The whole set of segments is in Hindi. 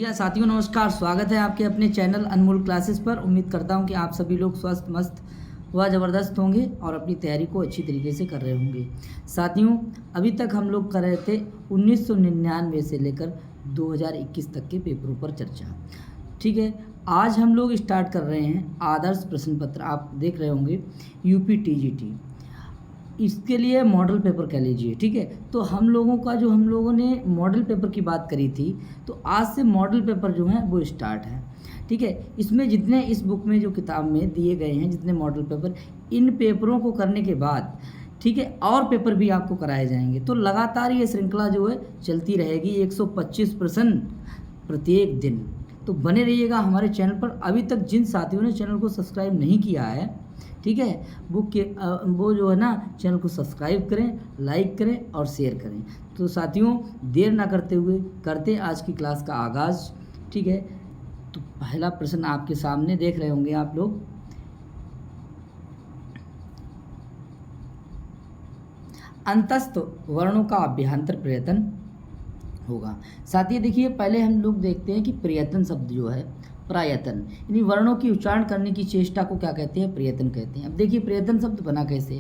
या साथियों नमस्कार, स्वागत है आपके अपने चैनल अनमोल क्लासेस पर। उम्मीद करता हूं कि आप सभी लोग स्वस्थ मस्त व ज़बरदस्त होंगे और अपनी तैयारी को अच्छी तरीके से कर रहे होंगे। साथियों, अभी तक हम लोग कर रहे थे 1999 से लेकर 2021 तक के पेपरों पर चर्चा। ठीक है, आज हम लोग स्टार्ट कर रहे हैं आदर्श प्रश्न पत्र। आप देख रहे होंगे यूपी टीजीटी, इसके लिए मॉडल पेपर कह लीजिए। ठीक है, तो हम लोगों ने मॉडल पेपर की बात करी थी, तो आज से मॉडल पेपर जो है वो स्टार्ट है। ठीक है, इसमें जितने इस बुक में जो किताब में दिए गए हैं जितने मॉडल पेपर, इन पेपरों को करने के बाद ठीक है और पेपर भी आपको कराए जाएंगे। तो लगातार ये श्रृंखला जो है चलती रहेगी, 125 प्रश्न प्रत्येक दिन। तो बने रहिएगा हमारे चैनल पर। अभी तक जिन साथियों ने चैनल को सब्सक्राइब नहीं किया है, ठीक है, वो जो है ना चैनल को सब्सक्राइब करें, लाइक करें और शेयर करें। तो साथियों, देर ना करते हुए करते आज की क्लास का आगाज़। ठीक है, तो पहला प्रश्न आपके सामने देख रहे होंगे आप लोग। अंतस्थ वर्णों का अभ्यांतर प्रयत्न होगा। साथ ही देखिए, पहले हम लोग देखते हैं कि प्रयत्न शब्द जो है, प्रयत्न यानी वर्णों की उच्चारण करने की चेष्टा को क्या कहते हैं? प्रयत्न कहते हैं। अब देखिए प्रयत्न शब्द बना कैसे?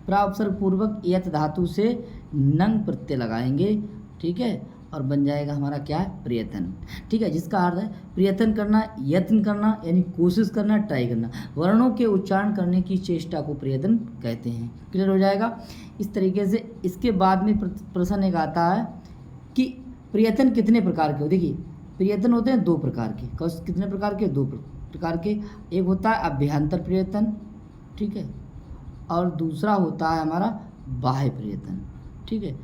प्राउपसर्ग पूर्वक यत धातु से नंग प्रत्यय लगाएंगे, ठीक है, और बन जाएगा हमारा क्या है? प्रयत्न। ठीक है, जिसका अर्थ है प्रयत्न करना, यत्न करना यानी कोशिश करना, ट्राई करना। वर्णों के उच्चारण करने की चेष्टा को प्रयत्न कहते हैं। क्लियर हो जाएगा इस तरीके से। इसके बाद में प्रश्न एक आता है कि प्रयत्न कितने प्रकार के हो। देखिए प्रयत्न होते हैं दो प्रकार के। कितने प्रकार के? दो प्रकार के। एक होता है अभ्यांतर प्रयत्न, ठीक है, और दूसरा होता है हमारा बाह्य प्रयत्न। ठीक है,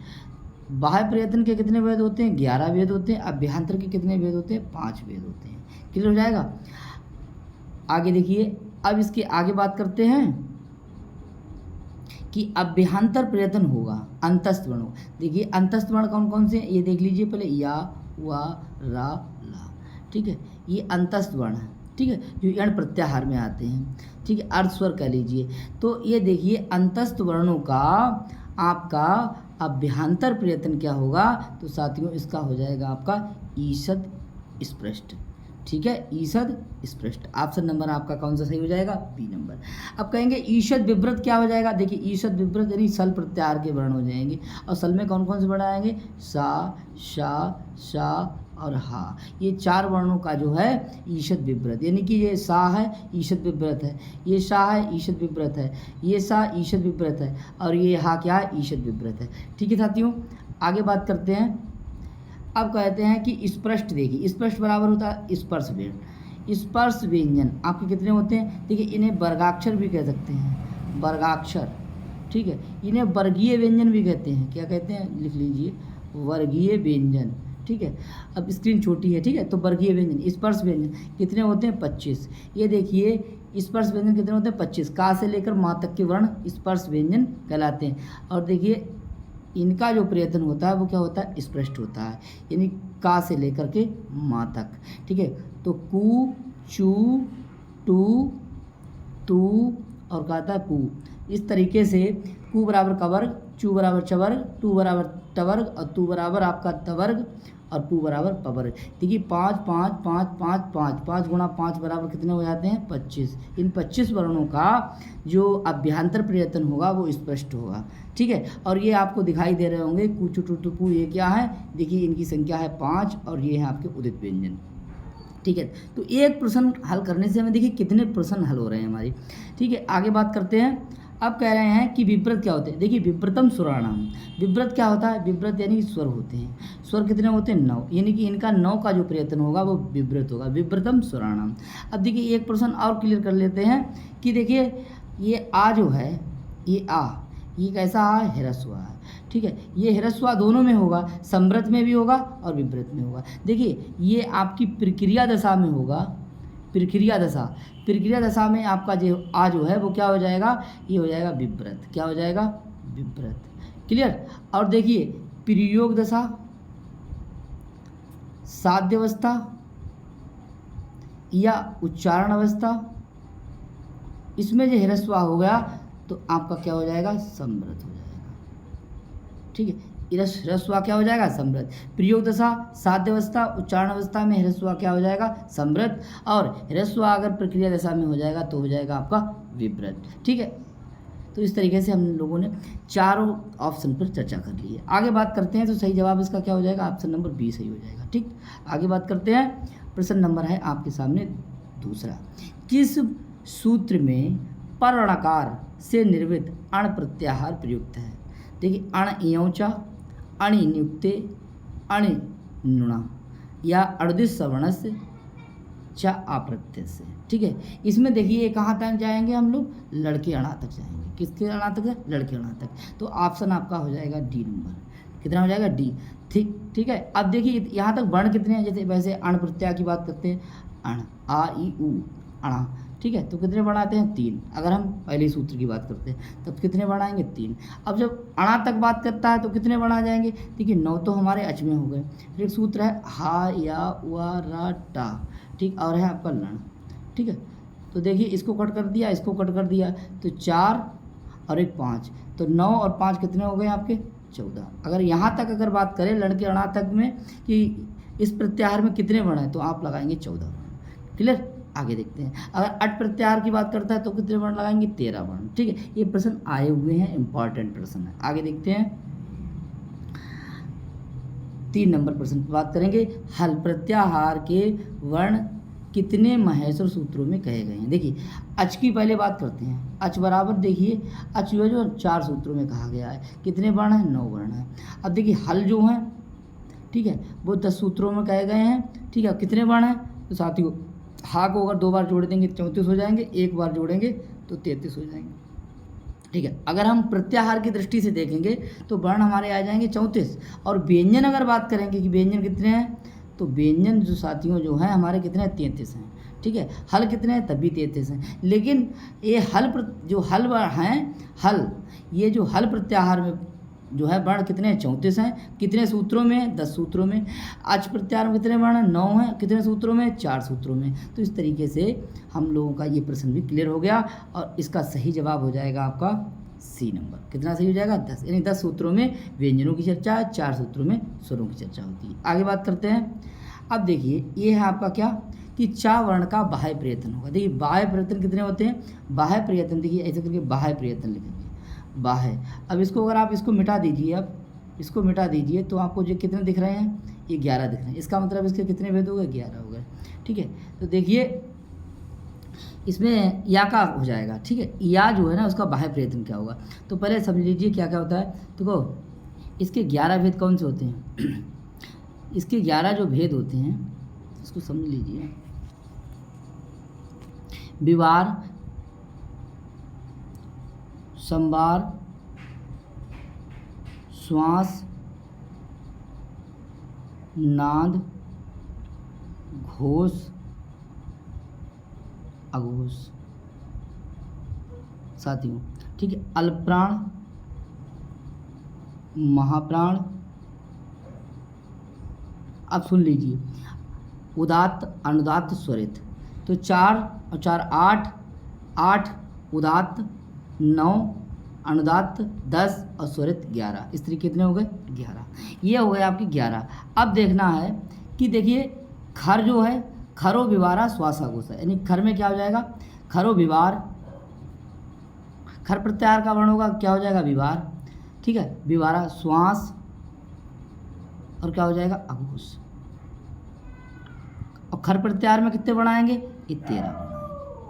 बाह्य प्रयत्न के कितने भेद होते हैं? 11 भेद होते हैं। अभ्यांतर के कितने भेद होते हैं? 5 भेद होते हैं। क्लियर हो जाएगा। आगे देखिए, अब इसके आगे बात करते हैं कि अभ्यांतर प्रयत्न होगा अंतस्थ वर्णों। देखिए अंतस्थ वर्ण कौन कौन से हैं ये देख लीजिए पहले। या, वा, रा, ला। ठीक है, ये अंतस्थ वर्ण है। ठीक है, जो यण प्रत्याहार में आते हैं। ठीक है, अर्ध स्वर कह लीजिए। तो ये देखिए अंतस्थ वर्णों का आपका अभ्यांतर प्रयत्न क्या होगा? तो साथियों इसका हो जाएगा आपका ईषद स्पृष्ट। ठीक है, ईषद स्पृष्ट। ऑप्शन नंबर आपका कौन सा सही हो जाएगा? B number. अब कहेंगे ईषद विव्रत क्या हो जाएगा? देखिए ईषद विव्रत यानी सल प्रत्याहार के वर्ण हो जाएंगे। और सल में कौन कौन से वर्ण आएंगे? सा, शा, शा और हा। ये 4 वर्णों का जो है ईषद विव्रत, यानी कि ये सा है ईषद विव्रत है, ये शा है ईषद विव्रत है, ये सा ईषद विव्रत है, और ये हा क्या है? ईषद विव्रत है। ठीक है साथियों, आगे बात करते हैं। अब कहते हैं कि स्पष्ट। देखिए स्पष्ट बराबर होता है स्पर्श व्यंजन। स्पर्श व्यंजन आपके कितने होते हैं? देखिए इन्हें वर्गाक्षर भी कह सकते हैं, वर्गाक्षर। ठीक है, इन्हें वर्गीय व्यंजन भी कहते हैं। क्या कहते हैं? लिख लीजिए, वर्गीय व्यंजन। ठीक है, अब स्क्रीन छोटी है, ठीक है, तो वर्गीय व्यंजन स्पर्श व्यंजन कितने होते हैं? 25। ये देखिए स्पर्श व्यंजन कितने होते हैं? 25। का से लेकर माँ तक के वर्ण स्पर्श व्यंजन कहलाते हैं। और देखिए इनका जो प्रयत्न होता है वो क्या होता है? स्पष्ट होता है, यानी का से लेकर के माँ तक। ठीक है, तो कु, चू, टू, तू और कहता है पू। इस तरीके से कु बराबर कवर्ग, चू बराबर चवर्ग, टू बराबर टवर्ग और तू बराबर आपका तवर्ग और पू बराबर पवर्ग। देखिए 5 5 5 5 5 5 गुणा 5 बराबर कितने हो जाते हैं? 25। इन 25 वर्णों का जो अभ्यांतर प्रयत्न होगा वो स्पष्ट होगा। ठीक है, और ये आपको दिखाई दे रहे होंगे कु, चू, टू, पू। ये क्या है? देखिए इनकी संख्या है 5 और ये है आपके उदित व्यंजन। ठीक है, तो एक प्रश्न हल करने से हमें देखिए कितने प्रश्न हल हो रहे हैं हमारी। ठीक है, आगे बात करते हैं। अब कह रहे हैं कि विव्रत क्या होते हैं? देखिए विव्रतम स्वराणाम। विव्रत क्या होता है? विव्रत यानी स्वर होते हैं। स्वर कितने होते हैं? 9, यानी कि इनका 9 का जो प्रयत्न होगा वो विव्रत होगा, विव्रतम स्वराणाम। अब देखिए एक प्रश्न और क्लियर कर लेते हैं कि देखिए ये आ जो है, ये आ, ये कैसा आ? ह्रस्व आ है। ठीक है, ये ह्रस्व दोनों में होगा, समृत में भी होगा और विव्रत में होगा। देखिए ये आपकी प्रक्रिया दशा में होगा, प्रक्रिया दशा। प्रक्रिया दशा में आपका जो आ जो है वो क्या हो जाएगा? ये हो जाएगा विव्रत। क्या हो जाएगा? विव्रत। क्लियर। और देखिए प्रयोग दशा, साध्य अवस्था या उच्चारण अवस्था, इसमें जो ह्रस्व हो गया तो आपका क्या हो जाएगा? समृत हो जाएगा। ठीक है, ह्रस्व क्या हो जाएगा? समृद्ध। प्रयोग दशा, साध्य अवस्था, उच्चारण अवस्था में ह्रस्व क्या हो जाएगा? समृद्ध। और ह्रस्व अगर प्रक्रिया दशा में हो जाएगा तो हो जाएगा आपका विवृद्ध। ठीक है, तो इस तरीके से हम लोगों ने चारों ऑप्शन पर चर्चा कर ली है। आगे बात करते हैं, तो सही जवाब इसका क्या हो जाएगा? ऑप्शन नंबर बी सही हो जाएगा। ठीक, आगे बात करते हैं। प्रश्न नंबर है आपके सामने दूसरा। किस सूत्र में परअणकार से निर्मित अण प्रत्याहार प्रयुक्त है? देखिए, अण इयोचा, अणि नियुक्ते, अणि नुणा या अड़दिश सवर्णस्य चा अप्रत्यय से। ठीक है, इसमें देखिए कहाँ तक जाएंगे हम लोग? लड़के अणा तक जाएंगे। किसके अणा तक है? लड़के अणा तक। तो ऑप्शन आपका हो जाएगा डी नंबर। कितना हो जाएगा? डी। ठीक है, अब देखिए यहाँ तक वर्ण कितने हैं? जैसे वैसे अण प्रत्यय की बात करते हैं, अण, आ ई उ, अणा। ठीक है, तो कितने वर्ण आते हैं? 3। अगर हम पहले सूत्र की बात करते हैं तब कितने वर्ण आएंगे? 3। अब जब अणा तक बात करता है तो कितने वर्ण आ जाएंगे? देखिए 9 तो हमारे अच में हो गए। फिर एक सूत्र है हा या वा रा टा। ठीक, और है आपका लण। ठीक है, तो देखिए इसको कट कर दिया, इसको कट कर दिया, तो 4 और एक 5, तो 9 और 5 कितने हो गए आपके? 14। अगर यहाँ तक अगर बात करें लण के अणा तक में कि इस प्रत्याहार में कितने वर्ण हैं, तो आप लगाएंगे 14 वर्ण। क्लियर, आगे देखते हैं। अगर अट प्रत्याहार की बात करता है तो कितने वर्ण लगाएंगे? 13 वर्ण। ठीक है, ये प्रश्न आए हुए हैं, इंपॉर्टेंट प्रश्न है। आगे देखते हैं, 3 नंबर प्रश्न की बात करेंगे। हल प्रत्याहार के वर्ण कितने महेश्वर सूत्रों में कहे गए हैं? देखिए अच की पहले बात करते हैं। अच बराबर देखिए, अच जो 4 सूत्रों में कहा गया है। कितने वर्ण हैं? 9 वर्ण हैं। अब देखिए हल जो है, ठीक है, वो 10 सूत्रों में कहे गए हैं। ठीक है, कितने वर्ण हैं? तो साथियों हा को अगर 2 बार जोड़ देंगे 34 हो जाएंगे, 1 बार जोड़ेंगे तो 33 हो जाएंगे। ठीक है, अगर हम प्रत्याहार की दृष्टि से देखेंगे तो वर्ण हमारे आ जाएंगे 34। और व्यंजन अगर बात करेंगे कि व्यंजन कितने हैं, तो व्यंजन जो साथियों जो हैं हमारे कितने हैं? 33 हैं। ठीक है, हल कितने हैं? तब भी 33 हैं। लेकिन ये जो हल हैं, हल, ये जो हल प्रत्याहार में जो है वर्ण कितने हैं? 34 हैं। कितने सूत्रों में? 10 सूत्रों में। अच प्रत्याहार में कितने वर्ण हैं? 9 हैं। कितने सूत्रों में? 4 सूत्रों में। तो इस तरीके से हम लोगों का ये प्रश्न भी क्लियर हो गया और इसका सही जवाब हो जाएगा आपका सी नंबर। कितना सही हो जाएगा? 10। यानी 10 सूत्रों में व्यंजनों की चर्चा है, 4 सूत्रों में स्वरों की चर्चा होती है। आगे बात करते हैं। अब देखिए ये है आपका क्या कि चा वर्ण का बाह्य प्रयत्न होगा। देखिए बाह्य प्रयत्न कितने होते हैं? बाह्य प्रयत्न देखिए ऐसे करके बाह्य प्रयत्न लिखेंगे, बाह्य। अब इसको अगर आप इसको मिटा दीजिए, अब इसको मिटा दीजिए तो आपको जो कितने दिख रहे हैं? ये 11 दिख रहे हैं। इसका मतलब इसके कितने भेद हो गए? 11 हो गए। ठीक है, तो देखिए इसमें या का हो जाएगा। ठीक है, या जो है ना उसका बाह्य प्रयत्न क्या होगा, तो पहले समझ लीजिए क्या क्या होता है। देखो इसके 11 भेद कौन से होते हैं? इसके 11 जो भेद होते हैं इसको समझ लीजिए। विवार, संवार, श्वास, नाद, घोष, अघोष। साथियों ठीक है, अल्पप्राण, महाप्राण। अब सुन लीजिए, उदात्त, अनुदात्त, स्वरित। तो 4 और 4 8, 8 उदात्त, 9 अनुदात्त, 10 और स्वरित 11। इस तरीके कितने हो गए? 11। ये हो गए आपके 11। अब देखना है कि देखिए खर जो है, खरो विवारा श्वासाघोषा, यानी खर में क्या हो जाएगा? खरो विवार, खर प्रत्याहार का वर्ण होगा क्या हो जाएगा? विवार। ठीक है, विवारा श्वास और क्या हो जाएगा? अघोष। और खर प्रत्याहार में कितने वर्ण आएंगे? ये 13 वर्ण।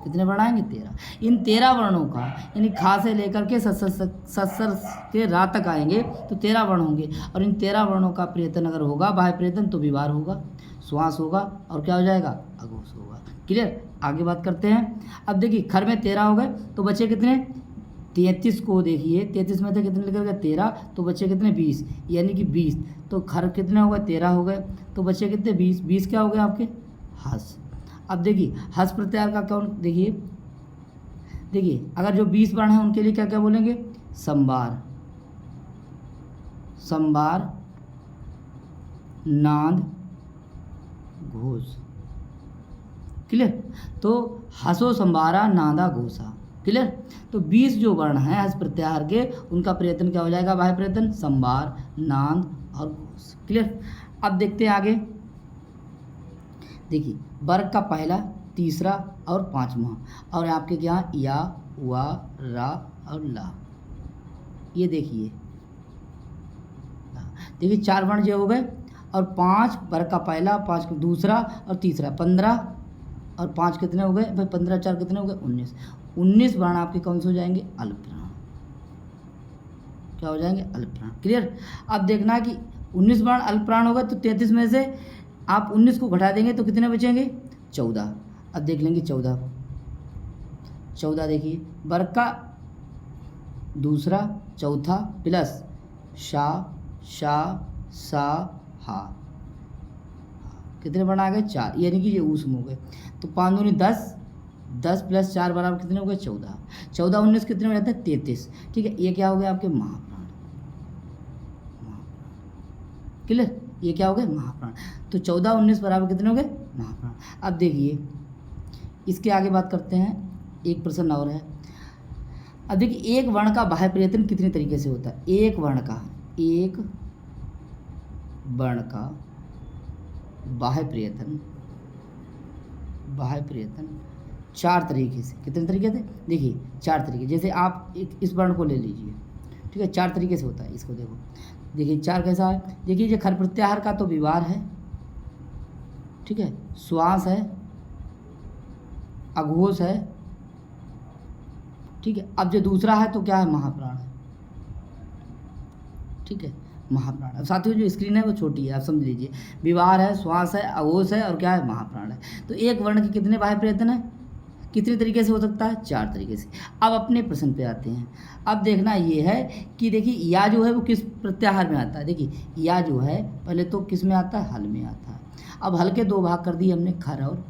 कितने वर्ण आएंगे? 13। इन 13 वर्णों का यानी खा से लेकर के सत्सर के रा तक आएंगे तो 13 वर्ण होंगे। और इन 13 वर्णों का प्रयत्न अगर होगा बाह्य प्रयत्न तो विवार होगा, श्वास होगा और क्या हो जाएगा? अघोष होगा। क्लियर, आगे बात करते हैं। अब देखिए खर में 13 हो गए तो बचे कितने? 33 को देखिए, 33 में से कितने निकल गए? 13, तो बचे कितने? 20, यानी कि 20। तो खर कितने हो गए? 13 हो गए, तो बचे कितने? 20। 20 क्या हो गए आपके? हस। अब देखिए हस प्रत्याहार का कौन, देखिए अगर जो 20 वर्ण हैं उनके लिए क्या क्या बोलेंगे? संवार, संवार, नाद, घोष। क्लियर, तो हसो संवारा नादा घोषा। क्लियर। तो 20 जो वर्ण हैं हस प्रत्याहार के, उनका प्रयत्न क्या हो जाएगा, बाह्य प्रयत्न, संभार, नांद और घोष। क्लियर। अब देखते हैं आगे। देखिए वर्ग का पहला, तीसरा और पांचवा, और आपके क्या या, वा, रा और ला। ये देखिए 4 वर्ण जो हो गए, और 5 वर्ग का पहला, 5 का दूसरा और तीसरा, 15 और 5 कितने हो गए भाई, 15 4 कितने हो गए, 19। 19 वर्ण आपके कौन से हो जाएंगे, अल्पप्राण। क्या हो जाएंगे, अल्पप्राण। क्लियर। अब देखना कि 19 वर्ण अल्पप्राण हो गए, तो 33 में से आप 19 को घटा देंगे तो कितने बचेंगे, 14। अब देख लेंगे 14 देखिए, वर्ग का दूसरा, चौथा प्लस शा, शा, सा, हा, कितने वर्ण आ गए, 4, यानी कि ये ऊष्म हो गए। तो 5 दूनी 10, 10 प्लस 4 बराबर कितने हो गए, 14। 14 19 कितने हो जाते हैं, 33। ठीक है, ये क्या हो गया आपके महाप्राण। क्लियर। ये क्या हो गए, महाप्राण। तो 14 19 बराबर कितने हो गए, महाप्राण। अब देखिए इसके आगे बात करते हैं, एक प्रश्न और है। अब देखिए एक वर्ण का बाह्य प्रयत्न कितने तरीके से होता है, एक वर्ण का बाह्य प्रयत्न 4 तरीके से। कितने तरीके से, देखिए 4 तरीके। जैसे आप इस वर्ण को ले लीजिए, ठीक है, 4 तरीके से होता है। इसको देखो, देखिए 4 कैसा है, देखिए जो खर प्रत्याहार का तो विवार है, ठीक है, श्वास है, अघोष है, ठीक है। अब जो दूसरा है तो क्या है, महाप्राण है, ठीक है, महाप्राण। अब साथियों जो स्क्रीन है वो छोटी है, आप समझ लीजिए। विवार है, श्वास है, अघोष है और क्या है, महाप्राण है। तो एक वर्ण के कितने बाह्य प्रयत्न है, कितने तरीके से हो सकता है, 4 तरीके से। अब अपने प्रश्न पे आते हैं। अब देखना ये है कि देखिए या जो है वो किस प्रत्याहार में आता है। देखिए या जो है पहले तो किस में आता है, हल में आता है। अब हल के 2 भाग कर दिए हमने, खर और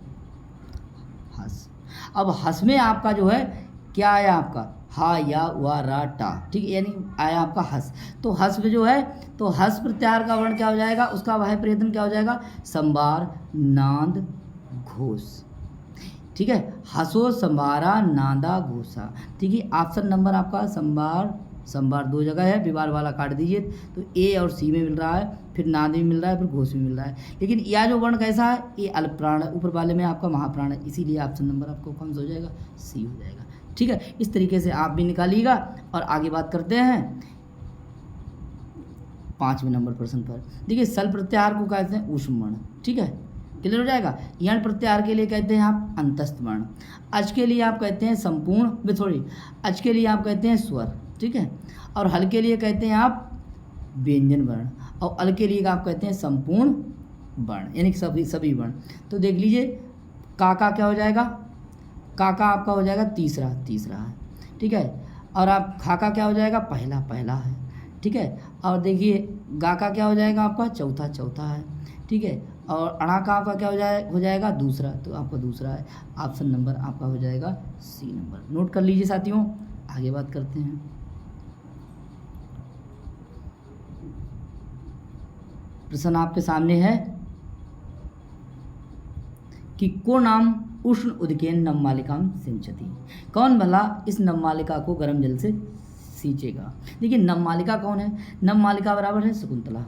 हस। अब हस में आपका जो है क्या आया, आपका हा, या, वा, रा, टा, ठीक है, यानी आया आपका हस। तो हस में जो है, तो हस प्रत्याहार का वर्ण क्या हो जाएगा, उसका बाह्य प्रयत्न क्या हो जाएगा, संभार, नांद, घोष। ठीक है, हसो, संभारा, नांदा, घोषा। ठीक है, ऑप्शन नंबर आपका संभार 2 जगह है, विवार वाला काट दीजिए। तो ए और सी में मिल रहा है, फिर नाद भी मिल रहा है, फिर घोष भी मिल रहा है। लेकिन यह जो वर्ण कैसा है, ये अल्पप्राण है, ऊपर वाले में आपका महाप्राण है, इसीलिए ऑप्शन नंबर आपको कौन सा हो जाएगा, सी हो जाएगा। ठीक है, इस तरीके से आप भी निकालिएगा। और आगे बात करते हैं 5वें नंबर प्रश्न पर। देखिए सल प्रत्याहार को कहते हैं ऊष्म वर्ण, ठीक है, क्लियर हो जाएगा। यण प्रत्याहार के लिए कहते हैं आप अंतस्थ वर्ण, अच के लिए आप कहते हैं संपूर्ण सॉरी अच के लिए आप कहते हैं स्वर, ठीक है, और हल के लिए कहते हैं आप व्यंजन वर्ण, और अल के लिए आप कहते हैं संपूर्ण वर्ण, यानी कि सभी वर्ण। तो देख लीजिए काका क्या हो जाएगा, काका आपका हो जाएगा तीसरा है, ठीक है, और आप खाका क्या हो जाएगा, पहला है, ठीक है, और देखिए गा का क्या हो जाएगा आपका चौथा है, ठीक है, और अड़ा का आपका क्या हो जाएगा दूसरा, तो आपका दूसरा है। ऑप्शन नंबर आपका हो जाएगा सी नंबर। नोट कर लीजिए साथियों, आगे बात करते हैं। प्रश्न आपके सामने है कि को नाम उष्ण उदकेन नवमालिकाम सिंचती, कौन भला इस नवमालिका को गर्म जल से सींचेगा। देखिए नवमालिका कौन है, नवमालिका बराबर है शकुंतला,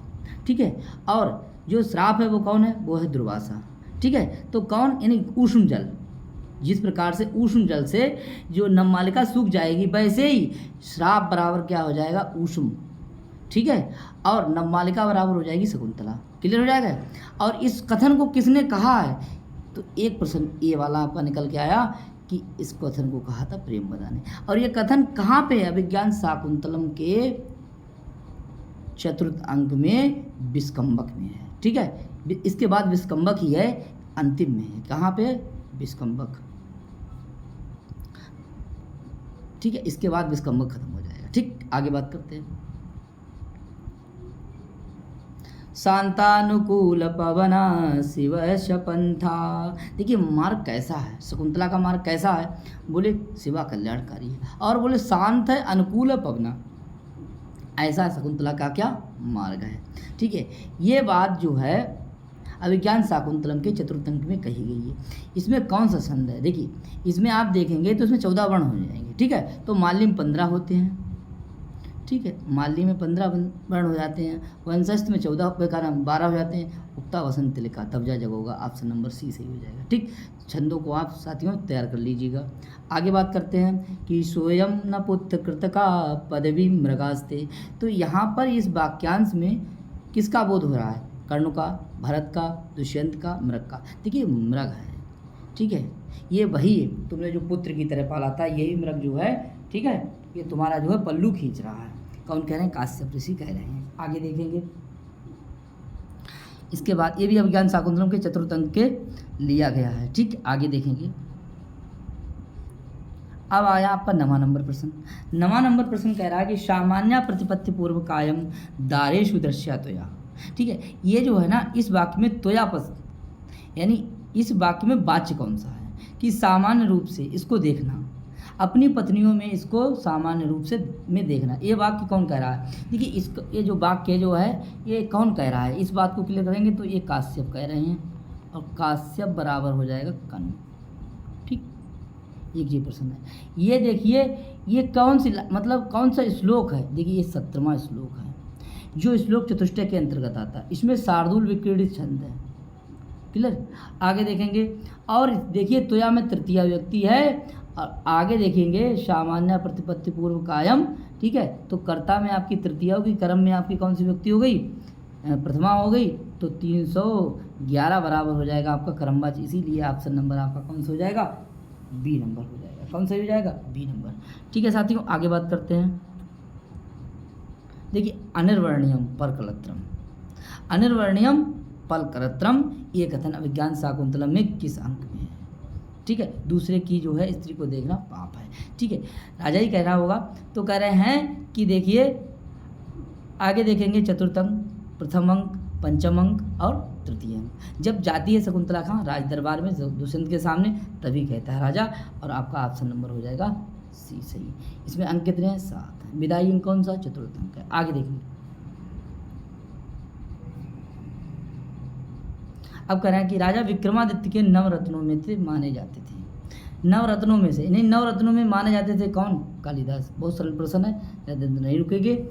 ठीक है, और जो श्राप है वो कौन है, वो है दुर्वासा, ठीक है। तो कौन, यानी उष्ण जल, जिस प्रकार से उष्ण जल से जो नवमालिका सूख जाएगी, वैसे ही श्राप बराबर क्या हो जाएगा, उष्ण, ठीक है, और नवमालिका बराबर हो जाएगी शकुंतला। क्लियर हो जाएगा। और इस कथन को किसने कहा है, तो एक प्रश्न ये वाला आपका निकल के आया कि इस कथन को कहा था प्रेमवदा ने। और ये कथन कहाँ पे है, अभिज्ञान शाकुंतलम के चतुर्थ अंक में विस्कंबक में है, ठीक है, इसके बाद विस्कंबक ही है, अंतिम में है, कहाँ पे विस्कंबक, ठीक है, इसके बाद विस्कंबक खत्म हो जाएगा। ठीक, आगे बात करते हैं। शांतानुकूल पवना शिव शपंथा। देखिए मार्ग कैसा है, शकुंतला का मार्ग कैसा है, बोले शिवा कल्याणकारी है, और बोले शांत है, अनुकूल पवना, ऐसा शकुंतला का क्या मार्ग है, ठीक है। ये बात जो है अभिज्ञान शाकुंतलम के चतुर्थ अंक में कही गई है। इसमें कौन सा छंद है? देखिए इसमें आप देखेंगे तो इसमें 14 वर्ण हो जाएंगे, ठीक है। तो माल्य में 15 होते हैं, ठीक है, माल्य में 15 वर्ण हो जाते हैं, वंशस्थ में 14 कारण 12 हो जाते हैं, उक्ता वसंत तिलका, तब जा जगह होगा, ऑप्शन नंबर सी सही हो जाएगा, ठीक। छंदों को आप साथियों तैयार कर लीजिएगा। आगे बात करते हैं कि स्वयं न पुत्र कृतका पदवी मृगास्ते। तो यहाँ पर इस वाक्यांश में किसका बोध हो रहा है? कर्ण का, भरत का, दुष्यंत का, मृग का। देखिए मृग है, ठीक है, ये वही तुमने जो पुत्र की तरह पाला था यही मृग जो है, ठीक है, ये तुम्हारा जो है पल्लू खींच रहा है। कौन कह रहे हैं? काश्यप ऋषि कह रहे हैं। आगे देखेंगे इसके बाद, ये भी अभिज्ञान शाकुंतलम के चतुर्थ अंक के लिया गया है, ठीक। आगे देखेंगे, अब आया आपका 9वां नंबर प्रश्न। 9वां नंबर प्रश्न कह रहा है कि सामान्य प्रतिपत्ति पूर्व कायम दारेषु दृश्या त्वया, ठीक है। ये जो है ना इस वाक्य में त्वया पद, यानी इस वाक्य में वाच्य कौन सा है कि सामान्य रूप से इसको देखना, अपनी पत्नियों में इसको सामान्य रूप से में देखना। ये वाक्य कौन कह रहा है? देखिए इसको, ये जो वाक्य जो है ये कौन कह रहा है, इस बात को क्लियर करेंगे तो ये काश्यप कह रहे हैं, और काश्यप बराबर हो जाएगा कर्ण, ठीक। एक ये प्रश्न है। ये देखिए ये कौन सी मतलब कौन सा श्लोक है? देखिए ये 17वां श्लोक है, जो श्लोक चतुष्टय के अंतर्गत आता है। इसमें शार्दूल विक्रीडित छंद है, क्लियर। आगे देखेंगे, और देखिए त्वया में तृतीया व्यक्ति है, और आगे देखेंगे सामान्य प्रतिपत्ति पूर्व कायम, ठीक है। तो कर्ता में आपकी तृतीया होगी, कर्म में आपकी कौन सी व्यक्ति हो गई? प्रथमा हो गई। तो 311 बराबर हो जाएगा आपका कर्मवाची, इसीलिए ऑप्शन नंबर आपका कौन सा हो जाएगा? बी नंबर हो जाएगा। कौन सा हो जाएगा? बी नंबर, ठीक है साथियों। आगे बात करते हैं, देखिए अनिर्वर्णियम परकलत्रम, अनिर्वर्णियम पलकरत्रम, ये कथन अभिज्ञान शाकुंतलम में किस अंक में है? ठीक है, दूसरे की जो है स्त्री को देखना पाप है, ठीक है। राजा ही कह रहा होगा, तो कह रहे हैं कि देखिए आगे देखेंगे चतुर्थ अंक, प्रथम अंक, पंचम अंक और तृतीय अंक। जब जाती है शकुंतला खां राज दरबार में दुष्यंत के सामने, तभी कहता है राजा, और आपका ऑप्शन नंबर हो जाएगा सी सही। इसमें अंक कितने हैं? 7 हैं। विदाई अंक कौन सा? चतुर्थ अंक है। आगे देखेंगे, अब कह रहे हैं कि राजा विक्रमादित्य के नवरत्नों में थे माने जाते थे। नवरत्नों में से, नहीं नवरत्नों में माने जाते थे कौन? कालिदास। बहुत सरल प्रश्न है, ज़्यादा नहीं रुकेंगे।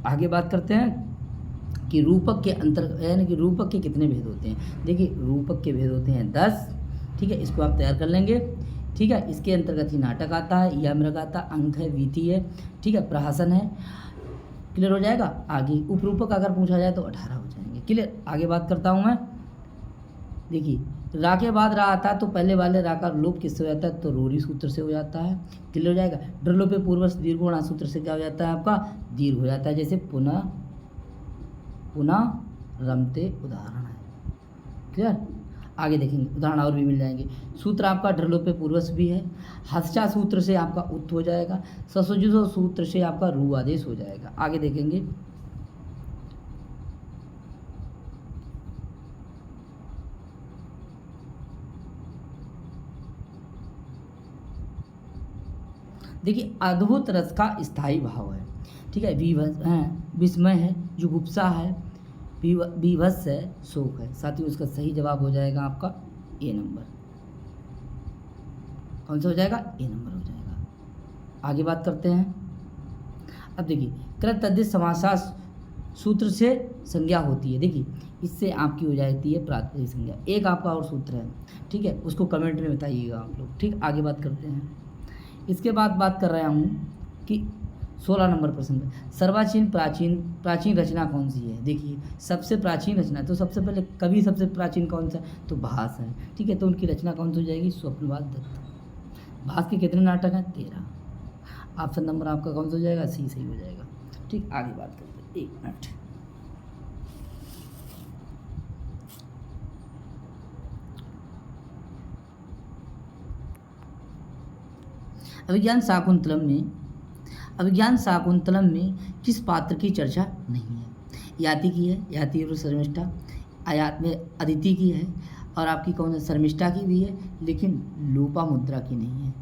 आगे बात करते हैं कि रूपक के अंतर, यानी कि रूपक के कितने भेद होते हैं। देखिए रूपक के भेद होते हैं 10, ठीक है, इसको आप तैयार कर लेंगे, ठीक है। इसके अंतर्गत ही नाटक आता है, या मृग आता, अंक है, वीति है, ठीक है, प्रहसन है, क्लियर हो जाएगा। आगे उपरूपक अगर पूछा जाए तो 18 हो जाएंगे, क्लियर। आगे बात करता हूँ मैं, देखिए रा के बाद रा आता है तो पहले वाले रा का लोप किससे हो जाता है? तो रोरी सूत्र से हो जाता है, क्लियर हो जाएगा। ड्रलो पे पूर्वज दीर्घोणा सूत्र से क्या हो जाता है? आपका दीर्घ हो जाता है, जैसे पुनः पुनः रमते उदाहरण है, क्लियर। आगे देखेंगे उदाहरण और भी मिल जाएंगे। सूत्र आपका ड्रलो पे पूर्वज भी है, हस्चा सूत्र से आपका उत्त हो जाएगा, ससुजुसो सूत्र से आपका रू आदेश हो जाएगा। आगे देखेंगे, देखिए अद्भुत रस का स्थायी भाव है, ठीक है। विस्मय है, जुगुप्सा है, विभत्स है, शोक है। साथियों उसका सही जवाब हो जाएगा आपका ए नंबर। कौन सा हो जाएगा? ए नंबर हो जाएगा। आगे बात करते हैं, अब देखिए कृत तद्धित समासा सूत्र से संज्ञा होती है। देखिए इससे आपकी हो जाती है प्रातिपदिक संज्ञा। एक आपका और सूत्र है, ठीक है, उसको कमेंट में बताइएगा आप लोग, ठीक। आगे बात करते हैं, इसके बाद बात कर रहा हूँ कि 16 नंबर प्रश्न में प्राचीन रचना कौन सी है। देखिए सबसे प्राचीन रचना, तो सबसे पहले कवि सबसे प्राचीन कौन सा? तो भास है, ठीक है। तो उनकी रचना कौन सी हो जाएगी? स्वप्नवाद दत्त। भास के कितने नाटक हैं? 13। ऑप्शन नंबर आपका कौन सा हो जाएगा? सी सही हो जाएगा, ठीक। आगे बात करते हैं, 1 मिनट। अभिज्ञान शाकुंतलम में किस पात्र की चर्चा नहीं है? याति की है, याति और शर्मिष्ठा। आयात में अदिति की है, और आपकी कौन है? शर्मिष्ठा की भी है, लेकिन लोपामुद्रा की नहीं है,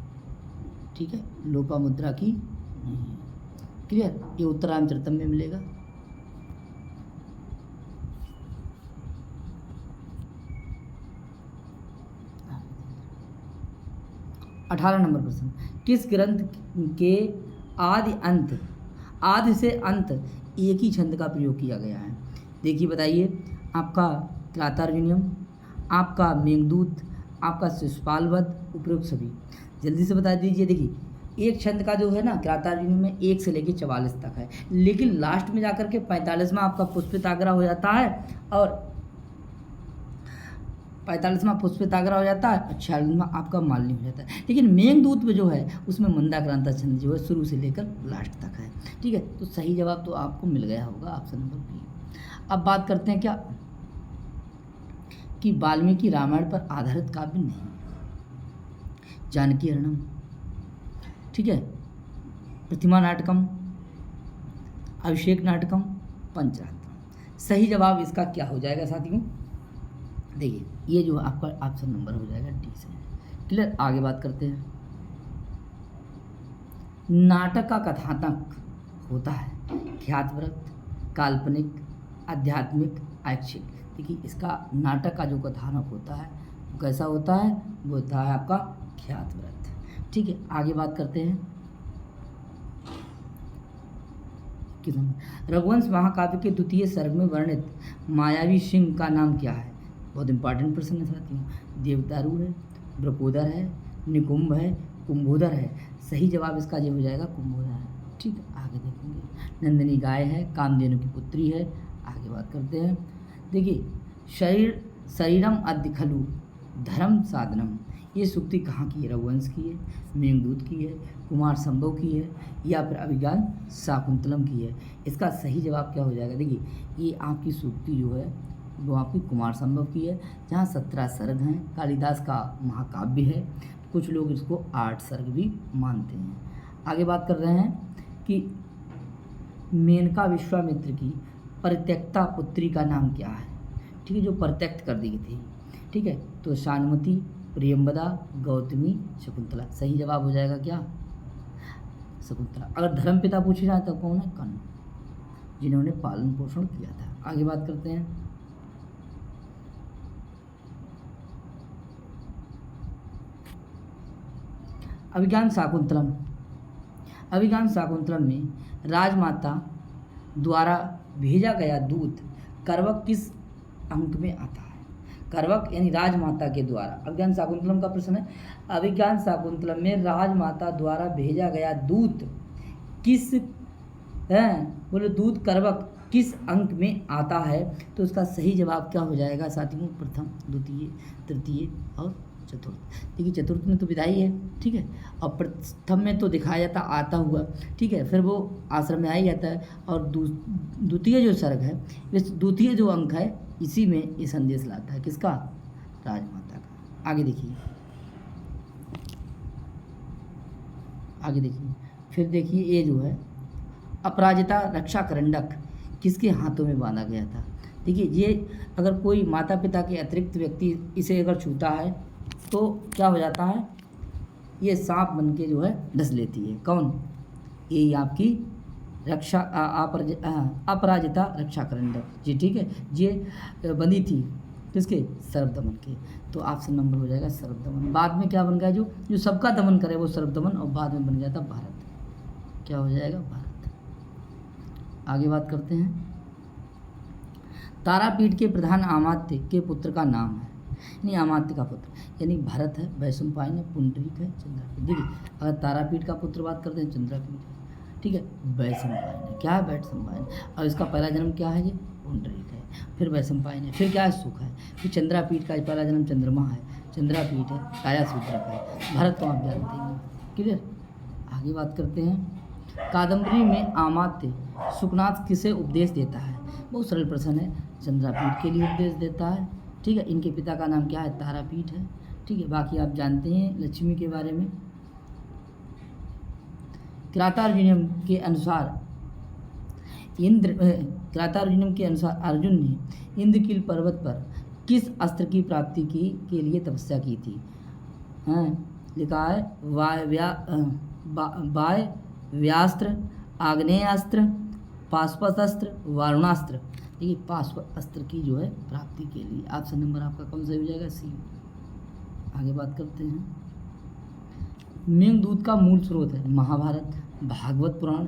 ठीक है, लोपामुद्रा की नहीं है, क्लियर। ये उत्तरांचलतम में मिलेगा। 18 नंबर प्रश्न, किस ग्रंथ के आदि अंत, आदि से अंत एक ही छंद का प्रयोग किया गया है? देखिए बताइए, आपका त्रातार्जुनीयम, आपका मेघदूत, आपका शिशुपालवध, उपरोक्त सभी। जल्दी से बता दीजिए। देखिए एक छंद का जो है ना त्रातार्जुनीयम में 1 से लेकर 44 तक है, लेकिन लास्ट में जाकर के 45वां आपका पुष्पिताग्रह हो जाता है, और 45वां पुष्पिताग्रह हो जाता है, और 46वां आपका मालिनी हो जाता है। लेकिन मेघदूत में जो है उसमें मंदाक्रांता छंद जो है शुरू से लेकर लास्ट तक है। ठीक है, तो सही जवाब तो आपको मिल गया होगा, ऑप्शन नंबर बी। अब बात करते हैं क्या कि वाल्मीकि रामायण पर आधारित काव्य नहीं, जानकी हरणम, ठीक है, प्रतिमा नाटकम, अभिषेक नाटकम, पंचरात्रम। सही जवाब इसका क्या हो जाएगा साथियों? देखिए ये जो आपका ऑप्शन नंबर हो जाएगा डी से। क्लियर, आगे बात करते हैं। नाटक का कथानक होता है ख्यातव्रत, काल्पनिक, आध्यात्मिक, ऐच्छिक। देखिए इसका नाटक का जो कथानक होता है वो कैसा होता है? वो होता है आपका ख्यातव्रत। ठीक है, आगे बात करते हैं। रघुवंश महाकाव्य के द्वितीय सर्ग में वर्णित मायावी सिंह का नाम क्या है? बहुत इंपॉर्टेंट प्रश्न है साथियों। देवदारू है, ब्रकोदर है, निकुंभ है, कुंभोदर है। सही जवाब इसका ये हो जाएगा कुंभोदर है। ठीक है, आगे देखेंगे। नंदिनी गाय है, कामधेनु की पुत्री है। आगे बात करते हैं। देखिए शरीरम अद्य खलु धर्म साधनम, ये सूक्ति कहाँ की है? रघुवंश की है, मेघदूत की है, कुमार संभव की है, या फिर अभिज्ञान शाकुंतलम की है? इसका सही जवाब क्या हो जाएगा? देखिए ये आपकी सूक्ति जो है वो आपकी कुमार संभव की है, जहाँ 17 सर्ग हैं। कालिदास का महाकाव्य है, कुछ लोग इसको 8 सर्ग भी मानते हैं। आगे बात कर रहे हैं कि मेनका विश्वामित्र की परित्यक्ता पुत्री का नाम क्या है? ठीक है, जो परित्यक्त कर दी गई थी। ठीक है, तो शानुमती, प्रियंवदा, गौतमी, शकुंतला। सही जवाब हो जाएगा क्या? शकुंतला। अगर धर्मपिता पूछे जाए तो कौन है? कर्ण, जिन्होंने पालन पोषण किया था। आगे बात करते हैं। अभिज्ञान शाकुंतलम, अभिज्ञान शाकुंतलम में राजमाता द्वारा भेजा गया दूत करवक किस अंक में आता है? करवक यानी राजमाता के द्वारा। अभिज्ञान शाकुंतलम का प्रश्न है, अभिज्ञान शाकुंतलम में राजमाता द्वारा भेजा गया दूत किस है? बोले दूत करवक किस अंक में आता है? तो उसका सही जवाब क्या हो जाएगा साथियों? प्रथम, द्वितीय, तृतीय और चतुर्थ। देखिए चतुर्थ में तो विदाई है, ठीक है, और प्रथम में तो दिखाया जाता आता हुआ, ठीक है, फिर वो आश्रम में आ ही जाता है, और द्वितीय जो सर्ग है, इस द्वितीय जो अंक है इसी में ये संदेश लाता है। किसका? राजमाता का। आगे देखिए, आगे देखिए, फिर देखिए ये जो है अपराजिता रक्षा करंडक किसके हाथों में बांधा गया था? देखिए ये अगर कोई माता पिता के अतिरिक्त व्यक्ति इसे अगर छूता है तो क्या हो जाता है? ये सांप बन के जो है डस लेती है। कौन? ये आपकी रक्षा अपराजिता रक्षा करंडक जी। ठीक है, ये बंदी थी किसके? सर्वदमन के। तो ऑप्शन नंबर हो जाएगा सर्वदमन। बाद में क्या बन गया? जो सबका दमन करे वो सर्वदमन, और बाद में बन जाता भारत। क्या हो जाएगा? भारत। आगे बात करते हैं। तारापीठ के प्रधान अमात्य के पुत्र का नाम है, यानी अमात्य का पुत्र, यानी भरत है, वैशंपायन है, पुंडरीक है, चंद्रापीठ। देखिए अगर तारापीठ का पुत्र बात करते हैं चंद्रापीठ है, ठीक है, वैशंपायन है। क्या है? वैशंपायन। और इसका पहला जन्म क्या है? ये पुंडरीक है, फिर वैशंपायन है, फिर क्या है? सुख है, फिर चंद्रापीठ का पहला जन्म चंद्रमा है, चंद्रापीठ है, कायासूत्रक है, भरत तो आप जानते हैं। क्लियर, आगे बात करते हैं। कादम्बरी में अमात्य सुखनाथ किसे उपदेश देता है? बहुत सरल प्रश्न है। चंद्रापीठ के लिए उपदेश देता है, ठीक है। इनके पिता का नाम क्या है? तारापीठ है, ठीक है। बाकी आप जानते हैं लक्ष्मी के बारे में। त्रातार्जुनीयम के अनुसार त्रातार्जुनीयम के अनुसार अर्जुन ने इंद्रकील पर्वत पर किस अस्त्र की प्राप्ति के लिए तपस्या की थी? लिखा है वायव्यास्त्र, आग्नेयास्त्र, पाशुपत अस्त्र, वारुणास्त्र। देखिए पाशुपत अस्त्र की जो है प्राप्ति के लिए ऑप्शन नंबर आपका कौन सा हो जाएगा? सी। आगे बात करते हैं। मेघदूत का मूल स्रोत है महाभारत, भागवत पुराण,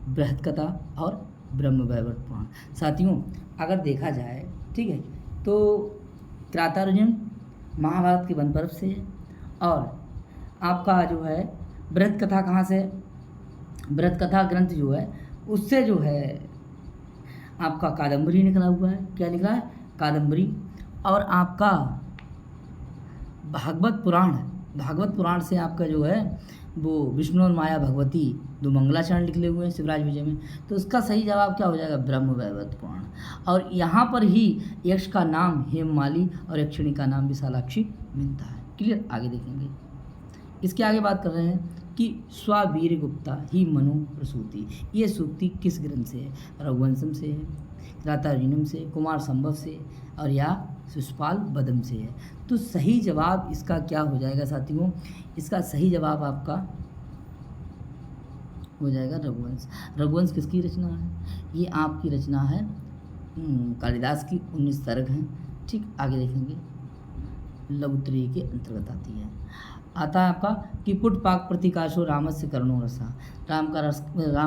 बृहत कथा और ब्रह्म वैवर्त पुराण। साथियों अगर देखा जाए, ठीक है, तो त्रातार्जुन महाभारत के वन पर्व से है, और आपका जो है बृहत कथा कहाँ से है? बृहत कथा ग्रंथ जो है उससे जो है आपका कादम्बरी निकला हुआ है। क्या निकला है? कादम्बरी। और आपका भागवत पुराण से आपका जो है वो विष्णु और माया भगवती दो मंगलाचरण निकले हुए हैं शिवराज विजय में। तो उसका सही जवाब क्या हो जाएगा? ब्रह्म वैवर्त पुराण। और यहाँ पर ही यक्ष का नाम हेममाली और यक्षिणी का नाम विशालाक्षी मिलता है। क्लियर? आगे देखेंगे। इसके आगे बात कर रहे हैं कि स्वावीर गुप्ता ही मनु प्रसूति। ये सूक्ति किस ग्रंथ से है? रघुवंशम से है, त्रातार्जुनीम से, कुमार संभव से, और या शिशुपाल बदम से है। तो सही जवाब इसका क्या हो जाएगा साथियों? इसका सही जवाब आपका हो जाएगा रघुवंश। रघुवंश किसकी रचना है? ये आपकी रचना है कालिदास की, 19 सर्ग हैं। ठीक, आगे देखेंगे। लघुत्री के अंतर्गत आती है। आता है आपका कि पुटपाक प्रतिकाशो रामस्य करुणो रसा। राम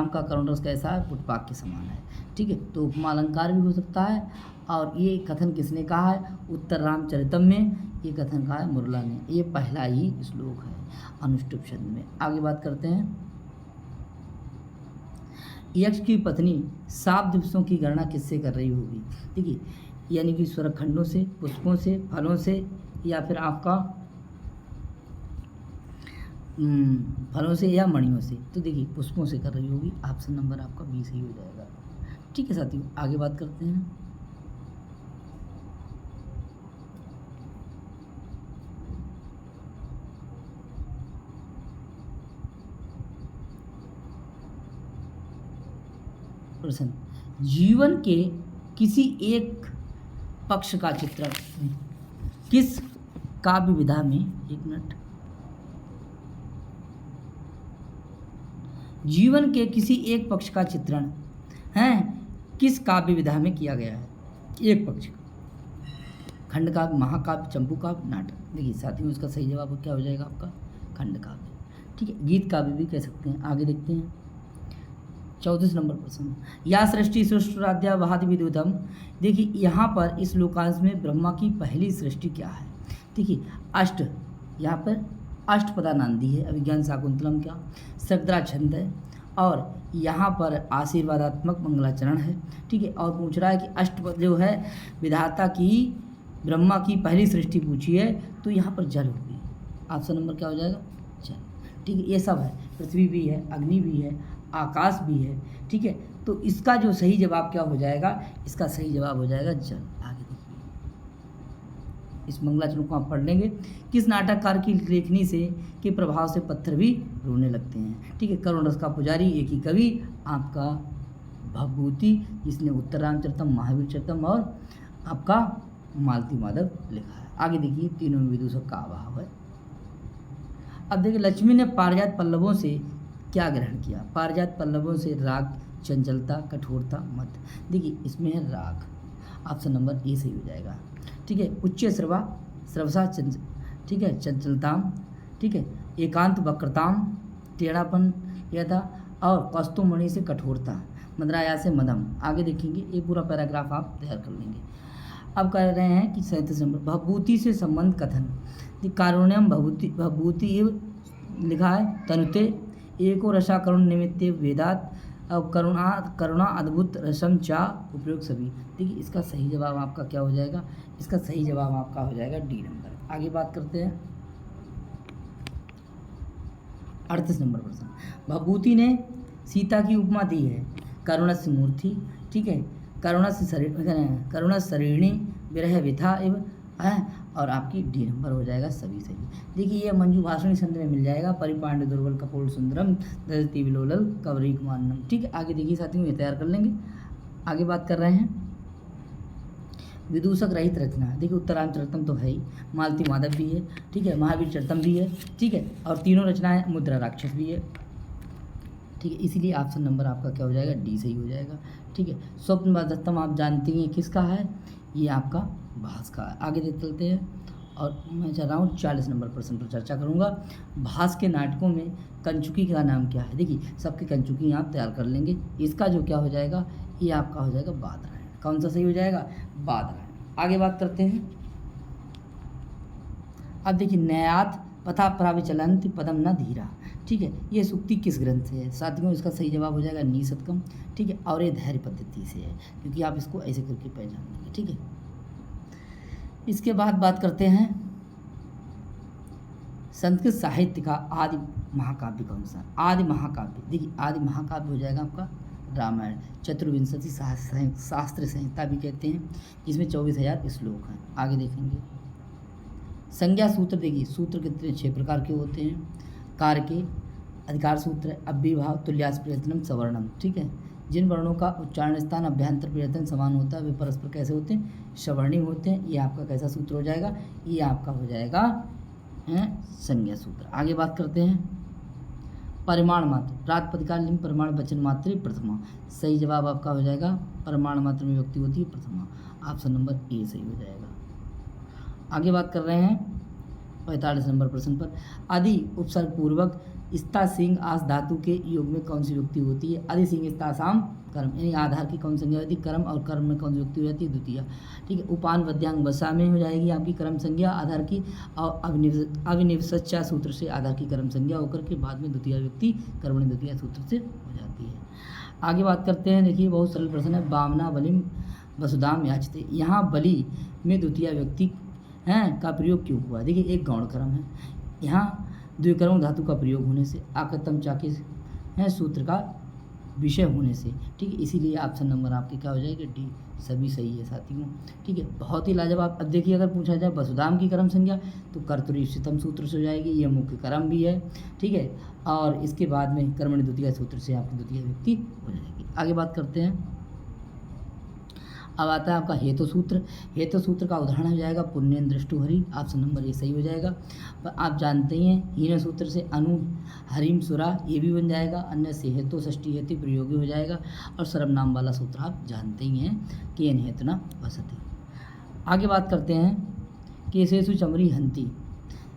का करुण रस कैसा है? पुटपाक के समान है। ठीक है, तो उपमा अलंकार भी हो सकता है। और ये कथन किसने कहा है? उत्तर रामचरितम में ये कथन कहा है मुरला ने। ये पहला ही श्लोक है अनुष्टुप छंद में। आगे बात करते हैं। यक्ष की पत्नी सात दिवसों की गणना किससे कर रही होगी? देखिए, यानी कि स्वरखंडों से, पुष्पों से, फलों से, या फिर आपका फलों से या मणियों से। तो देखिए पुष्पों से कर रही होगी। ऑप्शन नंबर आपका 20 ही हो जाएगा। ठीक है साथियों, आगे बात करते हैं। प्रश्न, जीवन के किसी एक पक्ष का चित्रण किस काव्य विधा में, एक मिनट, जीवन के किसी एक पक्ष का चित्रण है किस काव्य विधा में किया गया है? एक पक्ष का, खंड काव्य, महाकाव्य, चंपू काव्य, नाटक। देखिए साथियों इसका सही जवाब क्या हो जाएगा आपका? खंड काव्य। ठीक है, गीत काव्य भी कह सकते हैं। आगे देखते हैं 34 नंबर प्रश्न। या सृष्टि सृष्टराध्या वहादि विद्युतम। देखिए यहाँ पर इस लोकांश में ब्रह्मा की पहली सृष्टि क्या है? देखिए अष्ट, यहाँ पर अष्टपदा नांदी है, अभिज्ञान शाकुंतलम क्या सगद्रा छंद है, और यहाँ पर आशीर्वादात्मक मंगलाचरण है। ठीक है, और पूछ रहा है कि अष्टपद जो है विधाता की ब्रह्मा की पहली सृष्टि पूछी है, तो यहाँ पर जल होगी। ऑप्शन नंबर क्या हो जाएगा? जल। ठीक है, ये सब है, पृथ्वी भी है, अग्नि भी है, आकाश भी है। ठीक है, तो इसका जो सही जवाब क्या हो जाएगा? इसका सही जवाब हो जाएगा जल। आगे देखिए, इस मंगलाचरण को आप पढ़ लेंगे। किस नाटककार की लेखनी से के प्रभाव से पत्थर भी रोने लगते हैं? ठीक है, करुण रस का पुजारी एक ही कवि आपका भवभूति, जिसने उत्तर रामचरितम, महावीर चरितम और आपका मालती माधव लिखा है। आगे देखिए, तीनों में विदूषक का अभाव है। अब देखिए, लक्ष्मी ने पारिजात पल्लवों से क्या ग्रहण किया? पारिजात पल्लवों से राग, चंचलता, कठोरता, मत। देखिए इसमें है राग। ऑप्शन नंबर ए सही हो जाएगा। ठीक है, उच्च श्रवसा ठीक है, चंचलताम। ठीक है, एकांत वक्रताम, टेढ़ापन यह था, और कौस्तुभमणि से कठोरता, मदराया से मदम। आगे देखेंगे, ये पूरा पैराग्राफ आप तैयार कर लेंगे। अब कह रहे हैं कि 37 नंबर, भवभूति से संबंध कथन। कारुण्यम भवभूति एव लिखा है, तनुते एको रसा करुण निमित्ते वेदात, और करुणा अद्भुत रसम चा उपयोग सभी। देखिए इसका सही जवाब आपका क्या हो जाएगा? इसका सही जवाब आपका हो जाएगा डी नंबर। आगे बात करते हैं 38 नंबर प्रश्न। भवभूति ने सीता की उपमा दी है करुणस्य मूर्ति। ठीक है, करुण शरीणी विरह विथा एव है, और आपकी डी नंबर हो जाएगा सभी सही। देखिए ये मंजू भाषणी छंद में मिल जाएगा, परिपांड दुर्बल कपोल सुंदरम दधति विलोलल कवरी कुमारनम। ठीक है, आगे देखिए साथियों, ये तैयार कर लेंगे। आगे बात कर रहे हैं विदूषक रहित रचना। देखिए उत्तरांचरितम तो है ही, मालती माधव भी है, ठीक है, महावीर चरितम भी है, ठीक है, और तीनों रचनाएं मुद्रा राक्षस भी है। ठीक है, इसीलिए ऑप्शन नंबर आपका क्या हो जाएगा? डी सही हो जाएगा। ठीक है, स्वप्न दत्तम आप जानते हैं किसका है? ये आपका भास का है। आगे देख चलते हैं और मैं चाह रहा हूँ 40 नंबर प्रश्न पर चर्चा करूँगा। भास के नाटकों में कंचुकी का नाम क्या है? देखिए सबकी कंचुकी आप तैयार कर लेंगे। इसका जो क्या हो जाएगा, ये आपका हो जाएगा बादरायण। कौन सा सही हो जाएगा? बादरायण। आगे बात करते हैं। अब देखिए नयात पथा प्राविचलंति पदम न धीरा, ठीक है, ये सूक्ति किस ग्रंथ से है? साथियों इसका सही जवाब हो जाएगा नीसतकम, ठीक है, और ये धैर्य पद्धति से है, क्योंकि आप इसको ऐसे करके पहचान लेंगे, ठीक है। इसके बाद बात करते हैं संस्कृत साहित्य का आदि महाकाव्य कौन सा? आदि महाकाव्य, देखिए आदि महाकाव्य हो जाएगा आपका रामायण। चतुर्विंशति शास्त्र संहिता भी कहते हैं, जिसमें 24,000 श्लोक हैं। आगे देखेंगे संज्ञा सूत्र। देखिए सूत्र कितने 6 प्रकार के होते हैं। कार्य के अधिकार सूत्र, अव्ययभाव, तुल्यास प्रयत्नम, सवर्णम, ठीक है। जिन वर्णों का उच्चारण स्थान अभ्यंतर प्रयत्न समान होता है वे परस्पर कैसे होते हैं? सवर्णीय होते हैं। ये आपका कैसा सूत्र हो जाएगा? ये आपका हो जाएगा संज्ञा सूत्र। आगे बात करते हैं परिमाण मात्र। प्रातिपदिका लिंग परिमाण वचन मात्र प्रथमा। सही जवाब आपका हो जाएगा परिमाण मात्र में व्यक्ति होती है प्रथमा। ऑप्शन नंबर ए सही हो जाएगा। आगे बात कर रहे हैं 45 नंबर प्रश्न पर। आदि उपसर्ग पूर्वक स्ता सिंह आस धातु के योग में कौन सी व्यक्ति होती है? आदि सिंह स्ता साम कर्म, यानी आधार की कौन संज्ञा होती है? कर्म। और कर्म में कौन सी व्यक्ति हो जाती है? द्वितीय, ठीक है। उपान वद्यांग वसा में हो जाएगी आपकी कर्म संज्ञा आधार की, और अविनिवसच्चा सूत्र से आधार की कर्म संज्ञा होकर के बाद में द्वितीय व्यक्ति कर्मणि द्वितीय सूत्र से हो जाती है। आगे बात करते हैं। देखिए बहुत सरल प्रश्न है। बामना बलिम वसुधाम याचते, यहाँ बलि में द्वितीय व्यक्ति हैं का प्रयोग क्यों हुआ? देखिए एक गौण कर्म है, यहाँ द्विकर्म धातु का प्रयोग होने से, आकतम चाके हैं सूत्र का विषय होने से, ठीक है, इसीलिए ऑप्शन नंबर आपके क्या हो जाएगा? डी। सभी सही है साथियों, ठीक है, बहुत ही लाजवाब। अब देखिए अगर पूछा जाए वसुधाम की कर्म संज्ञा तो कर्तरीप्सितम सूत्र से हो जाएगी, यह मुख्य कर्म भी है, ठीक है, और इसके बाद में कर्मणि द्वितीय सूत्र से आपकी द्वितीय व्यक्ति हो जाएगी। आगे बात करते हैं। अब आता है आपका हेतु सूत्र। हेतु सूत्र का उदाहरण हो जाएगा पुण्यन दृष्टु हरि। ऑप्शन नंबर ए सही हो जाएगा। पर आप जानते ही हैं हीन सूत्र से अनु हरिम सुरा, ये भी बन जाएगा। अन्य से हेतु षष्ठी हेतु प्रयोगी हो जाएगा। और सर्वनाम वाला सूत्र आप जानते ही हैं कि एन हेतुना वसति। आगे बात करते हैं केशेषु चमरी हंती,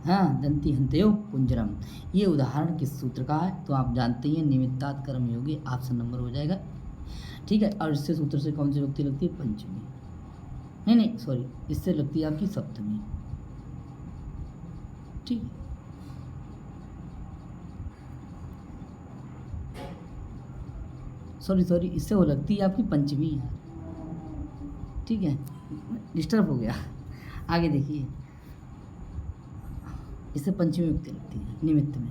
हाँ दंती हंत्यो कुंजरम, ये उदाहरण किस सूत्र का है? तो आप जानते ही हैं निमित्तात् कर्म योगी। ऑप्शन नंबर हो जाएगा, ठीक है। और इससे सूत्र से कौन सी व्यक्ति लगती है? पंचमी, नहीं सॉरी, इससे लगती है आपकी सप्तमी, ठीक है। सॉरी इससे वो लगती है आपकी पंचमी है, ठीक है, डिस्टर्ब हो गया। आगे देखिए इससे पंचमी व्यक्ति लगती है निमित्त में।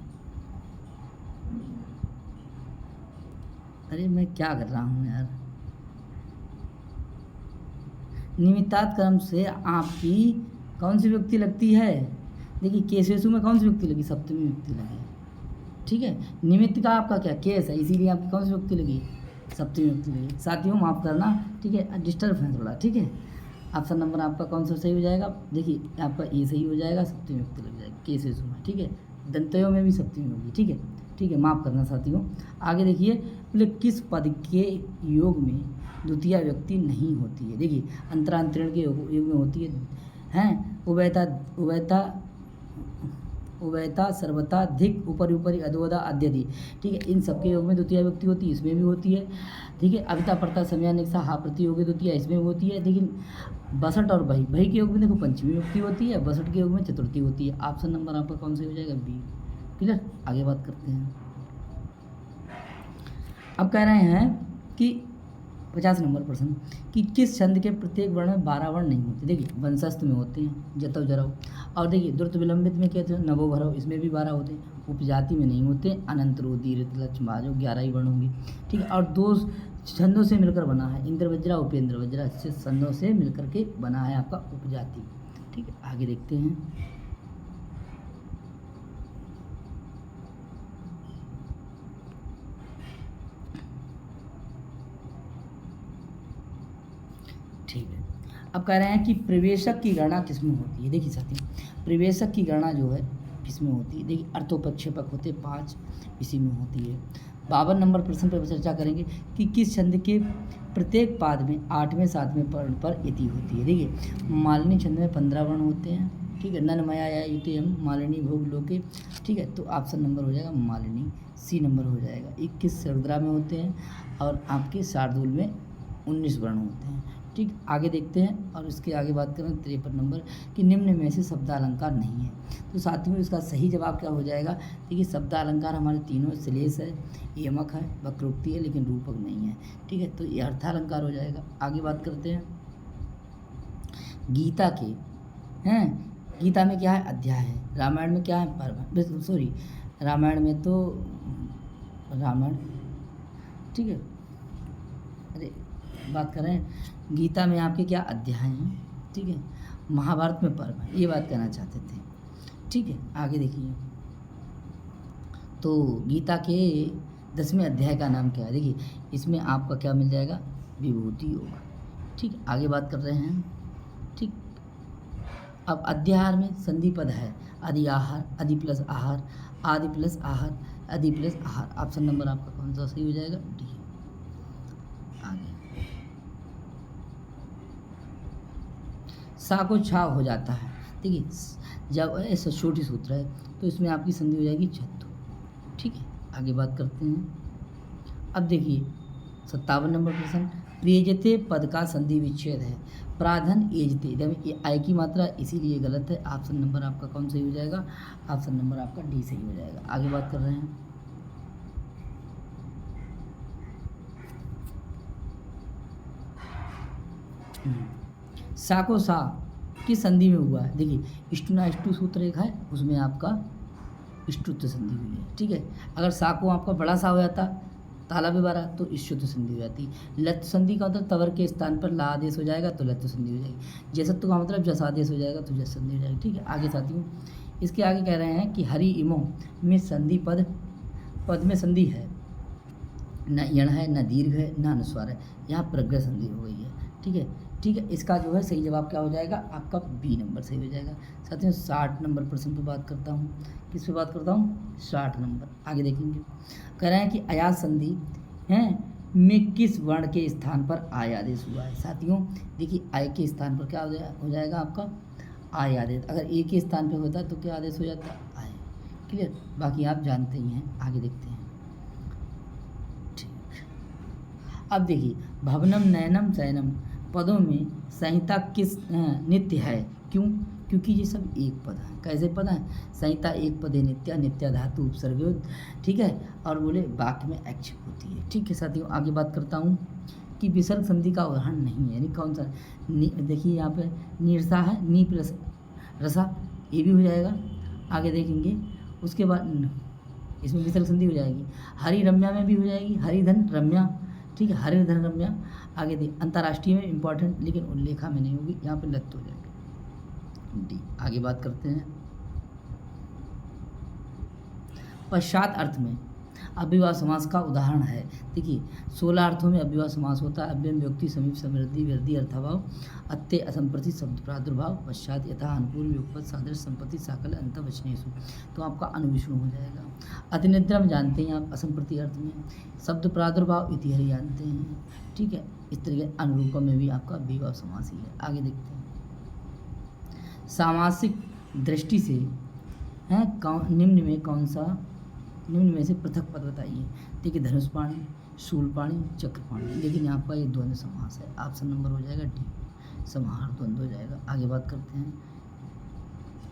अरे मैं क्या कर रहा हूँ यार। निमित्तात् कर्म से आपकी कौन सी व्यक्ति लगती है? देखिए केशेषु में कौन सी व्यक्ति लगी? सप्तमी व्यक्ति लगी, ठीक है। निमित्त का आपका क्या केस है, इसीलिए आपकी कौन सी व्यक्ति लगी? सप्तमी व्यक्ति लगी। साथियों माफ करना, ठीक है, डिस्टर्ब है थोड़ा, ठीक है। ऑप्शन नंबर आपका कौन सा सही हो जाएगा? देखिए आपका ए सही हो जाएगा, सप्तमी व्यक्ति लग जाएगी केशेषु में, ठीक है। दंतयों में भी सप्तमी होगी, ठीक है, ठीक है, माफ़ करना साथियों। आगे देखिए बोले किस पद के योग में द्वितीय व्यक्ति नहीं होती है? देखिए अंतरांतरण के योग में होती है, हैं उभयता सर्वता धिक ऊपरी ऊपरी अधोदा अध्यधि, ठीक है, इन सबके योग में द्वितीय व्यक्ति होती है, इसमें भी होती है, ठीक है। अभिता परता समयानिक्षा हा प्रति योग द्वितीय इसमें भी होती है। लेकिन बसठ और बही के योग में देखो पंचमी व्यक्ति होती है, बसठ के योग में चतुर्थी होती है। ऑप्शन नंबर आपका कौन सा हो जाएगा? बी। क्लियर। आगे बात करते हैं। अब कह रहे हैं कि 50 नंबर प्रश्न कि किस छंद के प्रत्येक वर्ण में 12 वर्ण नहीं होते? देखिए वंशस्थ में होते हैं जतव जरव, और देखिए द्रुत विलंबित में कहते हैं नवो भरव, इसमें भी 12 होते हैं। उपजाति में नहीं होते, अनंत रोदी ऋत लक्ष्म बाजो 11 ही वर्ण होंगे, ठीक है। और 2 छंदों से मिलकर बना है, इंद्र वज्रा उपेंद्र वज्रा, इससे छंदों से मिलकर के बना है आपका उपजाति, ठीक है। आगे देखते हैं। ठीक है, अब कह रहे हैं कि प्रवेशक की गणना किसमें होती है? देखिए साथियों प्रवेशक की गणना जो है किसमें होती है? देखिए अर्थोपक्षेपक होते 5, इसी में होती है। 52 नंबर प्रश्न पर चर्चा करेंगे कि किस छंद के प्रत्येक पाद में 8वें 7वें वर्ण पर यति होती है? देखिए मालिनी छंद में 15 वर्ण होते हैं, ठीक है, नन मया या युते हम मालिनी भोग लोके, ठीक है, तो ऑप्शन नंबर हो जाएगा मालिनी, सी नंबर हो जाएगा। 21 सर्वद्रा में होते हैं और आपके शार्दूल में 19 वर्ण होते हैं। ठीक, आगे देखते हैं और इसके आगे बात करें 53 नंबर कि निम्न में से शब्दालंकार नहीं है। तो साथियों इसका सही जवाब क्या हो जाएगा? देखिए शब्दालंकार हमारे तीनों श्लेष है, यमक है, वक्रोक्ति है, लेकिन रूपक नहीं है। ठीक है, तो ये अर्थालंकार हो जाएगा। आगे बात करते हैं गीता के हैं, गीता में क्या है? अध्याय है। रामायण में क्या है? पर्व। सॉरी, रामायण में तो रामायण, ठीक है, अरे बात कर रहे हैं गीता में आपके क्या अध्याय हैं, ठीक है, महाभारत में पर्व है, ये बात कहना चाहते थे। ठीक है, आगे देखिए, तो गीता के 10वें अध्याय का नाम क्या है? देखिए इसमें आपका क्या मिल जाएगा? विभूति योग। ठीक, आगे बात कर रहे हैं। ठीक, अब अध्याहार में संधि पद है, आदि आहार, आदि प्लस आहार, आदि प्लस आहार, आदि प्लस आहार। ऑप्शन नंबर आपका कौन सा सही हो जाएगा? डी। आगे सा को छा हो जाता है। देखिए जब ऐसा छोटी सूत्र है तो इसमें आपकी संधि हो जाएगी छत्तु। ठीक है, आगे बात करते हैं। अब देखिए 57 नंबर प्रश्न, प्रियजते पद का संधि विच्छेद है, प्राधन एजते, ये आय की मात्रा इसीलिए गलत है। ऑप्शन नंबर आपका कौन सही हो जाएगा? ऑप्शन नंबर आपका डी सही हो जाएगा। आगे बात कर रहे हैं, सा को सा किस संधि में हुआ है? देखिए इष्टुना इष्टु सूत्र एक है, उसमें आपका इष्टुत्व संधि हुई है। ठीक है, अगर सा को आपका बड़ा सा हो जाता ताला भी बारा तो इष्टुत्व संधि हो जाती। लत संधि का मतलब तवर के स्थान पर ला आदेश हो जाएगा तो लत संधि हो जाएगी। जैसत्व का मतलब जस आदेश हो जाएगा तो जस संधि हो जाएगी। ठीक है, आगे साथियों इसके आगे कह रहे हैं कि हरि इमो में संधि पद में संधि है, न यण है, न दीर्घ है, न अनुस्वार है, यहाँ प्रग्रह संधि हो गई है। ठीक है, ठीक है, इसका जो है सही जवाब क्या हो जाएगा? आपका बी नंबर सही हो जाएगा। साथियों 60 नंबर प्रश्न पे बात करता हूँ। किस पे बात करता हूँ? 60 नंबर। आगे देखेंगे, कह रहे हैं कि अया संधि हैं में किस वर्ण के स्थान पर आय आदेश हुआ है? साथियों देखिए आय के स्थान पर क्या हो जाएगा आपका? आय आदेश। अगर ए के स्थान पर होता तो क्या आदेश हो जाता? आय। क्लियर, बाकी आप जानते ही हैं। आगे देखते हैं। अब देखिए भवनम नयनम चयनम पदों में संहिता किस नित्य है? क्यों? क्योंकि ये सब एक पद है। कैसे पद है? संहिता एक पदे नित्या, नित्या धातु उपसर्ग। ठीक है, और बोले वाक्य में ऐच्छिक होती है। ठीक है साथियों, आगे बात करता हूँ कि विसर्ग संधि का उदाहरण नहीं है, यानी कौन सा? देखिए यहाँ पे निरसा है, नी प्लस रसा, ये भी हो जाएगा। आगे देखेंगे उसके बाद इसमें विसर्ग संधि हो जाएगी। हरि रम्या में भी हो जाएगी, हरिधन रम्या। ठीक है, हरिधन रम्या। आगे देख अंतर्राष्ट्रीय में इंपॉर्टेंट, लेकिन उल्लेखा में नहीं होगी, यहाँ पे लत हो जाएगी। डी। आगे बात करते हैं पश्चात अर्थ में अव्ययभाव समास का उदाहरण है। देखिए 16 अर्थों में अव्ययभाव समास होता है। अव्यय व्यक्ति समीप समृद्धि वृद्धि अर्थाभाव अत्य असंप्रति शब्द प्रादुर्भाव पश्चात यथा अनुपूर्व युगपद सादृश संपत्ति साकल अंत वचनेषु, तो आपका अनुविष्णु हो जाएगा। अतिनिद्रा में जानते हैं आप असंप्रति अर्थ में, शब्द प्रादुर्भाव इतिहरि जानते हैं। ठीक है, इस तरीके अनुरूपम में भी आपका अव्ययभाव समास ही है। आगे देखते हैं सामासिक दृष्टि से हैं निम्न में कौन सा, निम्न में से पृथक पद बताइए। देखिए धनुषपाणी, शूलपाणी, चक्रपाणी, लेकिन यहाँ पर ये द्वंद्व समास है। ऑप्शन नंबर हो जाएगा डी, समाहार द्वंद्व हो जाएगा। आगे बात करते हैं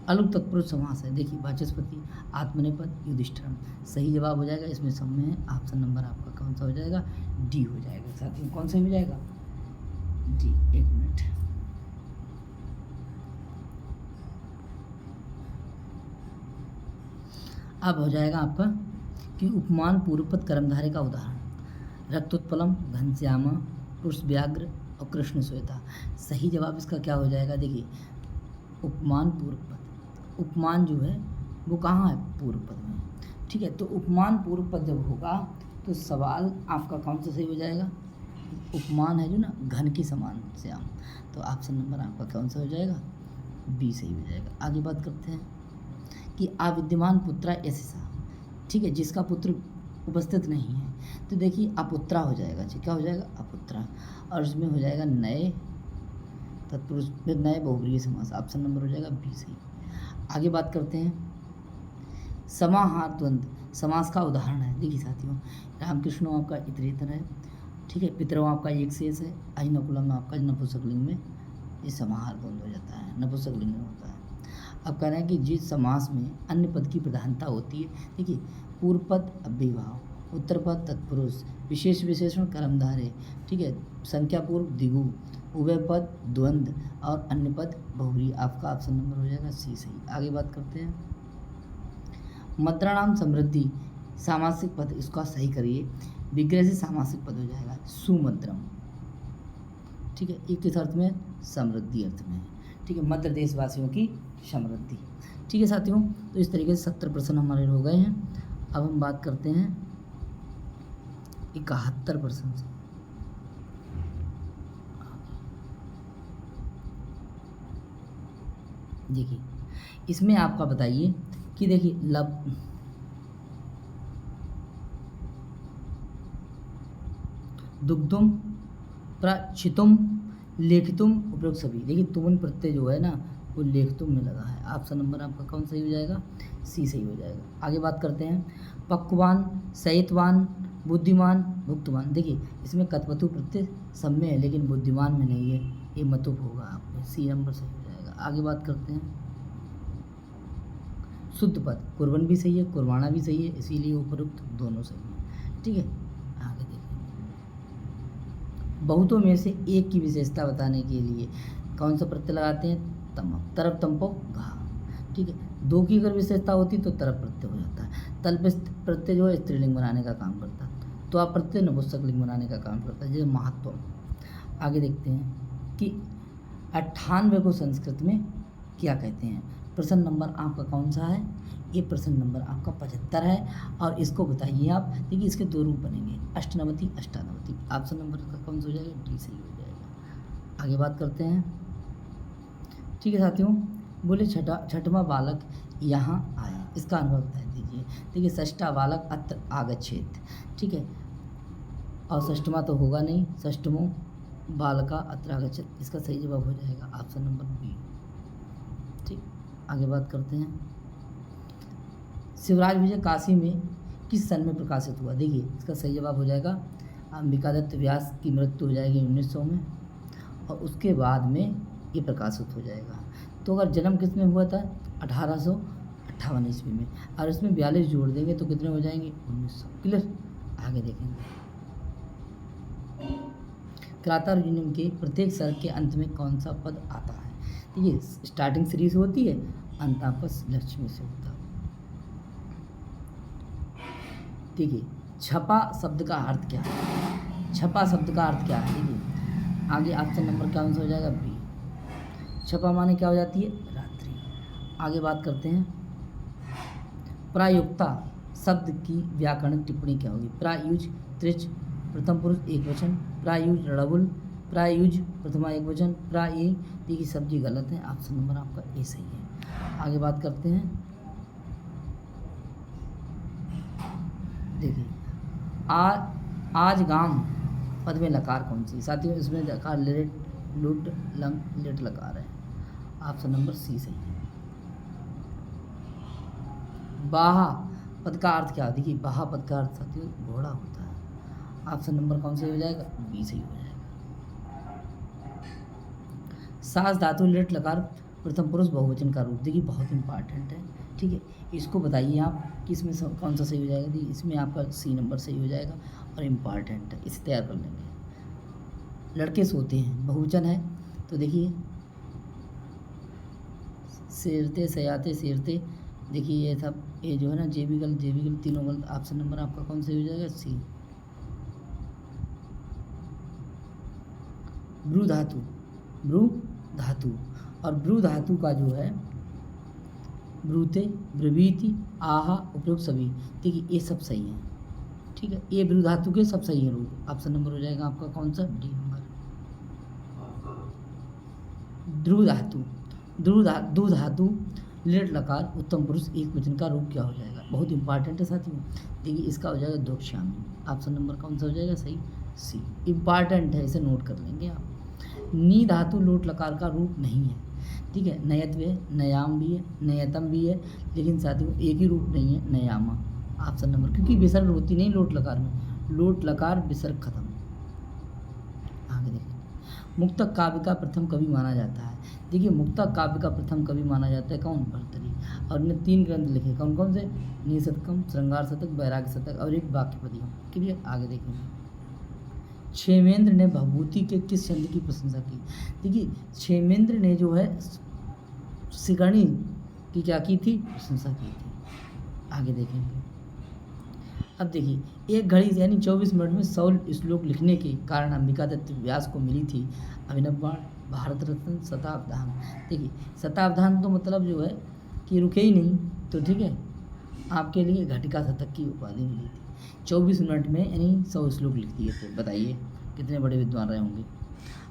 अलुक तत्पुरुष समास है। देखिए वाचस्पति, आत्मनेपद, युधिष्ठिरम, सही जवाब हो जाएगा। इसमें सब में है। ऑप्शन नंबर आपका कौन सा हो जाएगा? डी हो जाएगा। साथियों कौन सा हो जाएगा? डी। एक मिनट, अब हो जाएगा आपका कि उपमान पूर्वपद कर्मधारय का उदाहरण रक्तोत्पलम, घनश्यामा, पुरुष व्याघ्र और कृष्ण श्वेता। सही जवाब इसका क्या हो जाएगा? देखिए उपमान पूर्वपद, उपमान जो है वो कहाँ है? पूर्वपद में। ठीक है, तो उपमान पूर्वपद जब होगा तो सवाल आपका कौन सा सही हो जाएगा? उपमान है जो ना घन के समान श्याम, तो ऑप्शन नंबर आपका कौन सा हो जाएगा? बी सही हो जाएगा। आगे बात करते हैं कि अविद्यमान पुत्रा ऐसा, ठीक है, जिसका पुत्र उपस्थित नहीं है, तो देखिए अपुत्रा हो जाएगा। जी क्या हो जाएगा? अपुत्रा। और इसमें हो जाएगा नए तत्पुरुष, फिर नए बहुब्रीहि समास। ऑप्शन नंबर हो जाएगा बी सही। आगे बात करते हैं समाहार द्वंद्व समास का उदाहरण है। देखिए साथियों, रामकृष्णो आपका इतरेतर है, ठीक है, पितरों आपका एक शेष है, अहिनकुलम आपका नपुंसकलिंग में ये समाहार द्वंद्व हो जाता है, नपुंसकलिंग में होता है। अब कह रहे हैं कि जिस समास में अन्य पद की प्रधानता होती है, देखिए पूर्व पद अव्ययभाव, उत्तर पद तत्पुरुष, विशेष विशेषण कर्मधारय, ठीक है, संख्या पूर्व द्विगु, उभय पद द्वंद्व और अन्य पद बहुव्रीहि। आपका ऑप्शन नंबर हो जाएगा सी सही। आगे बात करते हैं मद्राणाम समृद्धि सामासिक पद, इसका सही करिए, विग्रह से सामासिक पद हो जाएगा सुमद्रम, ठीक है, एक किस अर्थ में, समृद्धि अर्थ में, ठीक है, मद्र देशवासियों की समृद्धि। ठीक है साथियों, तो इस तरीके से 70 प्रश्न हमारे हो गए हैं। अब हम बात करते हैं 71 प्रश्न से। देखिए इसमें आपका बताइए कि देखिए दुग्धुम प्रचितुम लेखितुम उपयोग सभी। देखिए तुमन प्रत्यय जो है ना वो लेखतुम में लगा है। ऑप्शन नंबर आपका कौन सही हो जाएगा, सी सही हो जाएगा। आगे बात करते हैं पक्वान, सहितवान, बुद्धिमान, भुक्तवान। देखिए इसमें कतवतु प्रत्यय सब में है लेकिन बुद्धिमान में नहीं है, ये मतुप होगा, आपको सी नंबर सही हो जाएगा। आगे बात करते हैं शुद्ध पद, कुर्बन भी सही है, कुर्बाना भी सही है, इसीलिए उपरोक्त दोनों सही है। ठीक है, आगे देखिए बहुतों में से एक की विशेषता बताने के लिए कौन सा प्रत्यय लगाते हैं, तम, तरप तंपो घा। ठीक है, दो की अगर विशेषता होती तो तरप प्रत्यय हो जाता है। तल प्रत्यय जो है स्त्रीलिंग बनाने का काम करता है, तो आप प्रत्यय नपुंसकलिंग बनाने का काम करता है, जैसे महत्व। आगे देखते हैं कि 98 को संस्कृत में क्या कहते हैं। प्रश्न नंबर आपका कौन सा है, ये प्रश्न नंबर आपका 75 है और इसको बताइए आप। देखिए इसके दो रूप बनेंगे, अष्टनवति अष्टानवति। ऑप्शन नंबर का कौन सा हो जाएगा, डी सही हो जाएगा। आगे बात करते हैं, ठीक है साथियों, बोले छठवां बालक यहाँ आया, इसका अनुभव बता दीजिए। देखिए षष्ठा बालक अत्र आगच्छेत, ठीक है, और षष्ठवां तो होगा नहीं, षष्ठमो बालका अत्र आगच्छेत, इसका सही जवाब हो जाएगा ऑप्शन नंबर बी। ठीक, आगे बात करते हैं शिवराज विजय काशी में किस सन में प्रकाशित हुआ। देखिए इसका सही जवाब हो जाएगा अंबिकादत्त व्यास की मृत्यु हो जाएगी 1900 में और उसके बाद में ये प्रकाशित हो जाएगा। तो अगर जन्म किस में हुआ था, 1858 ईस्वी में, और इसमें 42 जोड़ देंगे तो कितने हो जाएंगे, 1900। क्लियर, आगे देखेंगे क्रातार्जुनीयम के प्रत्येक सर्ग के अंत में कौन सा पद आता है। देखिए स्टार्टिंग श्री से होती है, अंत आपका लक्ष्मी से होता है। देखिए छपा शब्द का अर्थ क्या है, छपा शब्द का अर्थ क्या है। देखिए आगे ऑप्शन नंबर क्या आंसर हो जाएगा, बी। छपा माने क्या हो जाती है, रात्रि। आगे बात करते हैं प्रायुक्ता शब्द की व्याकरणिक टिप्पणी क्या होगी। प्रायुज त्रिच प्रथम पुरुष एक वचन, प्रायुज रणबुल, प्रायुज प्रथमा एक वचन, प्राय। देखिए सब्जी गलत है, ऑप्शन नंबर आपका ए सही है। आगे बात करते हैं, देखिए आज गाम पद में लकार कौन सी। साथियों इसमें लकार लिट लुट लंग लिट लकार है, ऑप्शन नंबर सी सही है। बाहा पद का अर्थ क्या है। देखिए बाहा पद का अर्थ साथियों घोड़ा होता है, ऑप्शन नंबर कौन सही हो जाएगा, बी सही हो जाएगा। सास धातु लिट लकार प्रथम पुरुष बहुवचन का रूप। देखिए बहुत इंपॉर्टेंट है, ठीक है, इसको बताइए आप कि इसमें कौन सा सही हो जाएगा। देखिए इसमें आपका सी नंबर सही हो जाएगा और इम्पॉर्टेंट है, इसे तैयार कर लेंगे। लड़के सोते हैं बहुवचन है, तो देखिए सेरते सयाते सेरते। देखिए ये सब ये जो है ना जे भी गलत तीनों गलत। ऑप्शन नंबर आपका कौन सही हो जाएगा, सी। ब्रू धातु और ब्रू धातु का जो है ब्रूते ब्रवीति आहा उपयोग सभी। देखिए ये सब सही है, ठीक है, ये ब्रू धातु के सब सही है रूप। ऑप्शन नंबर हो जाएगा आपका कौन सा, डी नंबर। दू धातु लिट लकार उत्तम पुरुष एक वचन का रूप क्या हो जाएगा। बहुत इंपॉर्टेंट है साथियों। देखिए इसका हो जाएगा दोक्षामी। ऑप्शन नंबर कौन सा हो जाएगा, सही, सी। इंपॉर्टेंट है, इसे नोट कर लेंगे आप। नी धातु लोट लकार का रूप नहीं है, ठीक है। नयत्व है, नयाम भी है, नयतम भी है, लेकिन साथियों एक ही रूप नहीं है, नयामा। ऑप्शन नंबर, क्योंकि विसर्ग होती नहीं लोट लकार में, लोट लकार विसर्ग खत्म। आगे देखिए, मुक्तक काव्य का प्रथम कवि माना जाता है। देखिए मुक्तक काव्य का प्रथम कवि माना जाता है कौन? भर्तृहरि। और इन्होंने 3 ग्रंथ लिखे, कौन कौन से? निशतकम, श्रृंगार शतक, वैराग्य शतक और एक वाक्यपदियम। क्लियर? आगे देखेंगे। क्षेमेंद्र ने भभूति के किस छंद की प्रशंसा की? देखिए क्षेमेंद्र ने जो है शिकरणी की क्या की थी? प्रशंसा की थी। आगे देखेंगे। अब देखिए 1 घड़ी यानी 24 मिनट में 100 श्लोक लिखने के कारण अंबिका दत्त व्यास को मिली थी अभिनव बाण, भारत रत्न, शताब्दान। देखिए शताब्दान तो मतलब जो है कि रुके ही नहीं, तो ठीक है आपके लिए घटिका शतक की उपाधि मिली थी। 24 मिनट में यानी 100 श्लोक लिख दिए थे। बताइए कितने बड़े विद्वान रहे होंगे।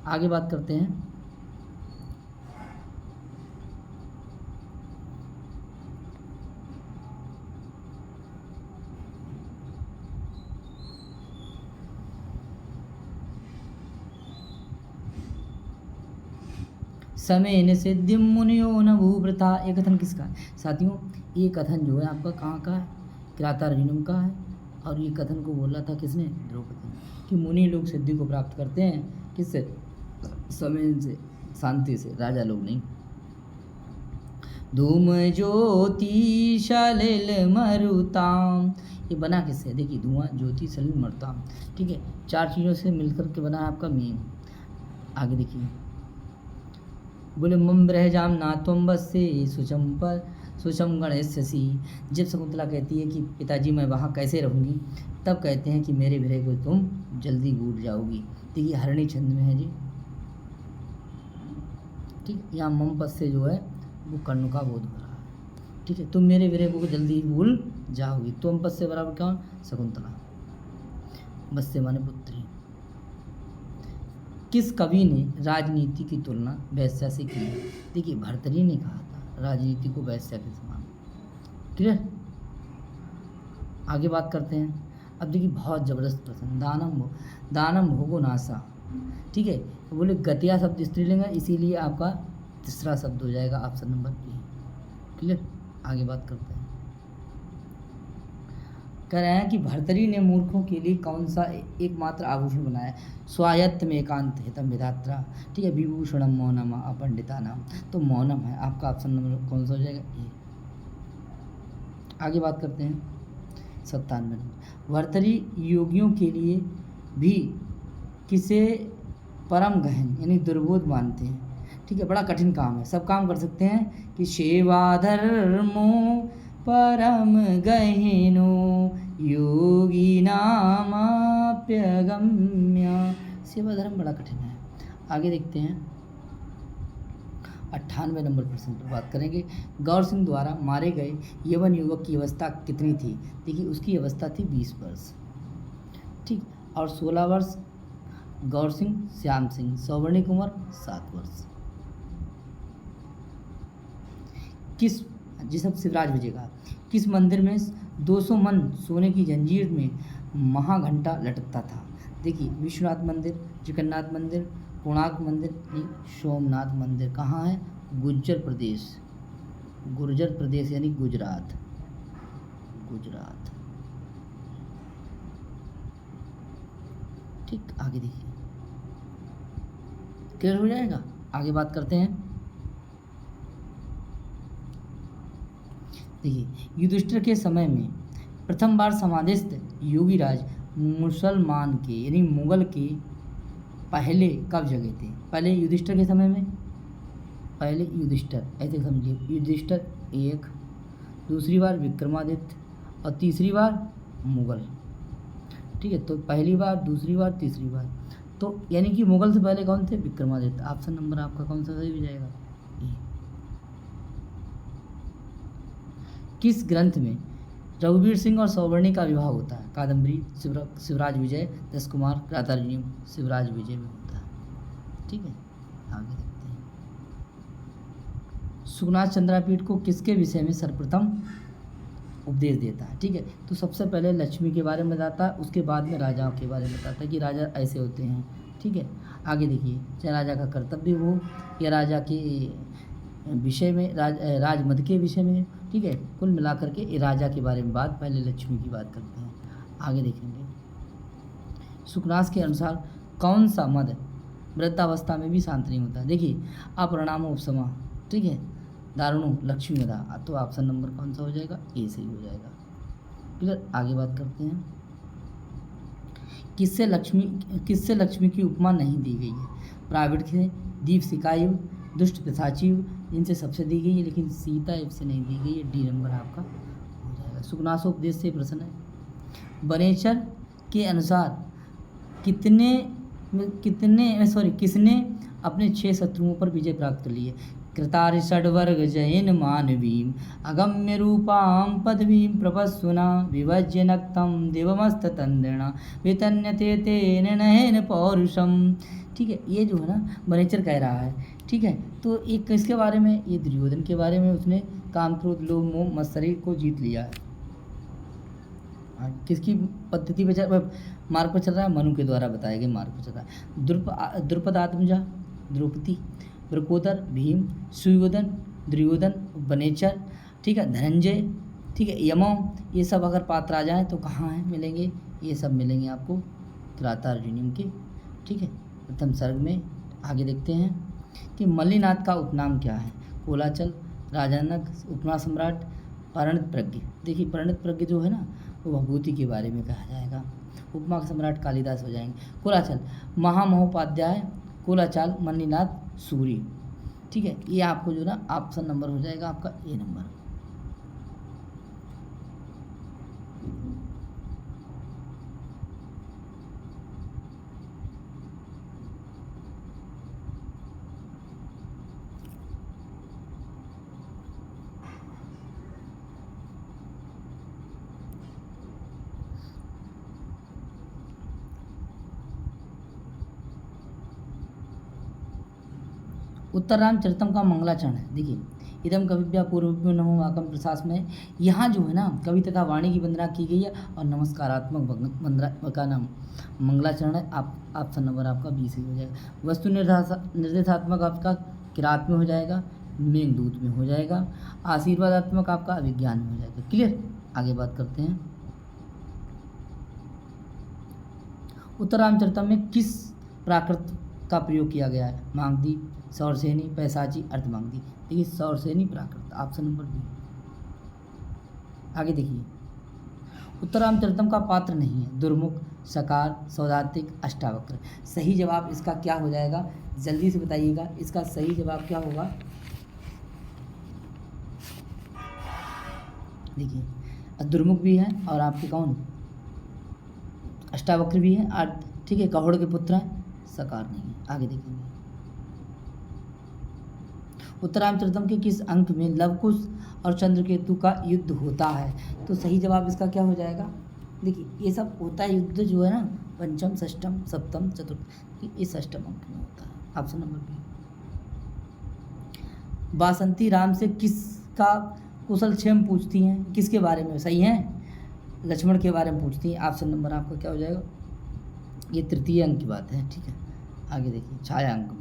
आगे बात करते हैं। समय सिद्धिम मुनियो न भूभृता, ये कथन किसका है? साथियों ये कथन जो है आपका कहाँ का है? किरातार्जुनीम का है। और ये कथन को बोला था किसने? द्रौपदी ने, कि मुनि लोग सिद्धि को प्राप्त करते हैं किससे? समय से, शांति से, राजा लोग नहीं। धूम ज्योति सलिल मरुताम, ये बना किससे? देखिए धुआं, ज्योति, सलिल, मरुताम। ठीक है, 4 चीज़ों से मिलकर के बना है आपका मीम। आगे देखिए, बोले मम ब्रहजाम नात्वम बसे सुचम पर सुचम गणेशसी। जब शकुंतला कहती है कि पिताजी मैं वहाँ कैसे रहूँगी, तब कहते हैं कि मेरे विरह को तुम जल्दी भूल जाओगी। देखिए हरणी छंद में है जी। ठीक, यहाँ मम पद से जो है वो कर्ण का बोध हो रहा है। ठीक है, तुम मेरे विरह को जल्दी भूल जाओगी। तुम पद से बराबर कौन? शकुंतला। बस से माने पुत्री। किस कवि ने राजनीति की तुलना वैश्या से की? देखिए भर्तृहरि ने कहा था राजनीति को वैश्या के समान। क्लियर? आगे बात करते हैं। अब देखिए बहुत जबरदस्त प्रश्न, दानम भोगो नासा। ठीक है, बोले गतिया शब्द स्त्रीलिंग है, इसीलिए आपका तीसरा शब्द हो जाएगा ऑप्शन नंबर ए। क्लियर? आगे बात करते हैं। कह रहे हैं कि भर्तृहरि ने मूर्खों के लिए कौन सा एकमात्र आभूषण बनाया? स्वायत्त में एकांत हितम विधात्रा। ठीक है, विभूषणम मौनम अपंडिता नाम, तो मौनम है आपका ऑप्शन नंबर कौन सा हो जाएगा? ए। आगे बात करते हैं 97 नंबर। भर्तृहरि योगियों के लिए भी किसे परम गहन यानी दुर्बोध मानते हैं? ठीक है, बड़ा कठिन काम है, सब काम कर सकते हैं कि सेवा धर्मो परम गहनो योगी नामाप्यगम्य। सेवा धर्म बड़ा कठिन है। आगे देखते हैं 98 नंबर प्रश्न पर बात करेंगे। गौर सिंह द्वारा मारे गए यवन युवक की अवस्था कितनी थी? देखिए उसकी अवस्था थी 20 वर्ष। ठीक, और 16 वर्ष गौर सिंह, श्याम सिंह, सौवर्णिक उम्र 7 वर्ष। किस, जिस अब शिवराज विजय का, किस मंदिर में 200 मन सोने की जंजीर में महाघंटा लटकता था? देखिए विश्वनाथ मंदिर, जगन्नाथ मंदिर, कोणार्क मंदिर, सोमनाथ मंदिर। कहाँ है? गुर्जर प्रदेश, गुर्जर प्रदेश यानी गुजरात, गुजरात। ठीक, आगे देखिए क्लियर हो जाएगा। आगे बात करते हैं। देखिए युधिष्ठिर के समय में प्रथम बार समाधिस्थ योगीराज मुसलमान के यानी मुगल के पहले कब जगह थे? पहले युधिष्ठिर के समय में, पहले युधिष्ठिर ऐसे समझिए, युधिष्ठिर एक, दूसरी बार विक्रमादित्य और तीसरी बार मुगल। ठीक है, तो पहली बार, दूसरी बार, तीसरी बार, तो यानी कि मुगल से पहले कौन थे? विक्रमादित्य। ऑप्शन नंबर आपका कौन सा सही हो जाएगा? ए। किस ग्रंथ में रघुवीर सिंह और सौवर्णी का विवाह होता है? कादम्बरी, शिवराज विजय, 10 कुमार, किरातार्जुनीय, शिवराज विजय में होता है। ठीक है, आगे देखते हैं। सुखनाथ चंद्रापीठ को किसके विषय में सर्वप्रथम उपदेश देता है? ठीक है, तो सबसे पहले लक्ष्मी के बारे में बताता है, उसके बाद में राजाओं के बारे में बताता है कि राजा ऐसे होते हैं। ठीक है, आगे देखिए, चाहे राजा का कर्तव्य हो या राजा के विषय में, राजमद के विषय में, ठीक है। कुल मिलाकर के ये राजा के बारे में बात, पहले लक्ष्मी की बात करते हैं, आगे देखेंगे। सुकनास के अनुसार कौन सा मद वृद्धावस्था में भी शांत नहीं होता? देखिए, अपरिणाम उपसमा, ठीक है, दारुणो लक्ष्मी मदा, तो ऑप्शन नंबर कौन सा हो जाएगा? ए सही हो जाएगा। क्लियर, आगे बात करते हैं। किससे लक्ष्मी की उपमा नहीं दी गई है? प्राविड से, दीप सिकायु, दुष्ट पिशाचिव, इनसे सबसे दी गई है, लेकिन सीता से नहीं दी गई है। डी नंबर आपका हो जाएगा। सुकनासोपदेश से प्रश्न है, बनेचर के अनुसार किसने अपने 6 शत्रुओं पर विजय प्राप्त कर ली है? कृतार षड्वर्ग जयन मानवीम अगम्य रूपाम पदवीम प्रपस्सुना विभज्य नक्तम दिवमस्त तंद्रणा वितन्यते तेन नयन पौरुषम। ठीक है, ये जो है ना बनेचर कह रहा है, ठीक है। तो एक किसके बारे में? ये दुर्योधन के बारे में। उसने काम क्रोध लोभ मोह मत्सरी को जीत लिया है। किसकी पद्धति पे मार्ग पर चल रहा है? मनु के द्वारा बताए गए मार्ग पर चल रहा है। द्रुपद आत्मजा, द्रौपदी, वृकोदर, भीम, सुयोधन, दुर्योधन, बनेचर, ठीक है, धनंजय, ठीक है, यमो, ये सब अगर पात्र आ जाएँ तो कहाँ हैं मिलेंगे? ये सब मिलेंगे आपको किरातार्जुनीय के, ठीक है, प्रथम सर्ग में। आगे देखते हैं कि मल्लीनाथ का उपनाम क्या है? कोलाचल, राजानक, उपमा सम्राट, परिणत प्रज्ञ। देखिए, परिणत प्रज्ञ जो है ना वो भभूति के बारे में कहा जाएगा। उपमा का सम्राट कालिदास हो जाएंगे। कोलाचल महामहोपाध्याय, कोलाचाल मल्लीनाथ सूरी, ठीक है। ये आपको जो ना ऑप्शन नंबर हो जाएगा आपका ए नंबर। उत्तर रामचरितम का मंगलाचरण है। देखिए, इदम कविभ्या पूर्वभ्यो नमो वाकम प्रशास में यहाँ जो है ना कवि तथा वाणी की वंदना की गई है और नमस्कारात्मक वंदना का नाम मंगलाचरण है। आप ऑप्शन नंबर आपका 20 ही हो जाएगा। वस्तु निर्देशात्मक आपका किरात में हो जाएगा, मेघदूत में हो जाएगा, आशीर्वादात्मक आपका अभिज्ञान में हो जाएगा। क्लियर, आगे बात करते हैं। उत्तर रामचरितम में किस प्राकृत का प्रयोग किया गया है? मांगदीप, सौरसेनी, पैसाची, अर्धमांगदी। देखिए, सौरसेनी प्राकृत, ऑप्शन नंबर बी। आगे देखिए, उत्तर रामचरितम का पात्र नहीं है दुर्मुख, सकार, सौदातिक, अष्टावक्र। सही जवाब इसका क्या हो जाएगा? जल्दी से बताइएगा, इसका सही जवाब क्या होगा? देखिए, दुर्मुख भी है और आपके कौन अष्टावक्र भी है, ठीक है, कहोड़ के पुत्र हैं, सकार नहीं है। आगे देखेंगे, उत्तरामचरितम के किस अंक में लवकुश और चंद्रकेतु का युद्ध होता है? तो सही जवाब इसका क्या हो जाएगा? देखिए, ये सब होता है युद्ध जो है ना पंचम, षष्टम, सप्तम, चतुर्थ, ये षष्टम अंक में होता है। Option number B. Basanti Ram से किसका कुशल क्षेम पूछती हैं? किसके बारे में? सही है, लक्ष्मण के बारे में पूछती हैं। ऑप्शन नंबर आपका क्या हो जाएगा? ये तृतीय अंक की बात है, ठीक है। आगे देखिए, छाया अंक में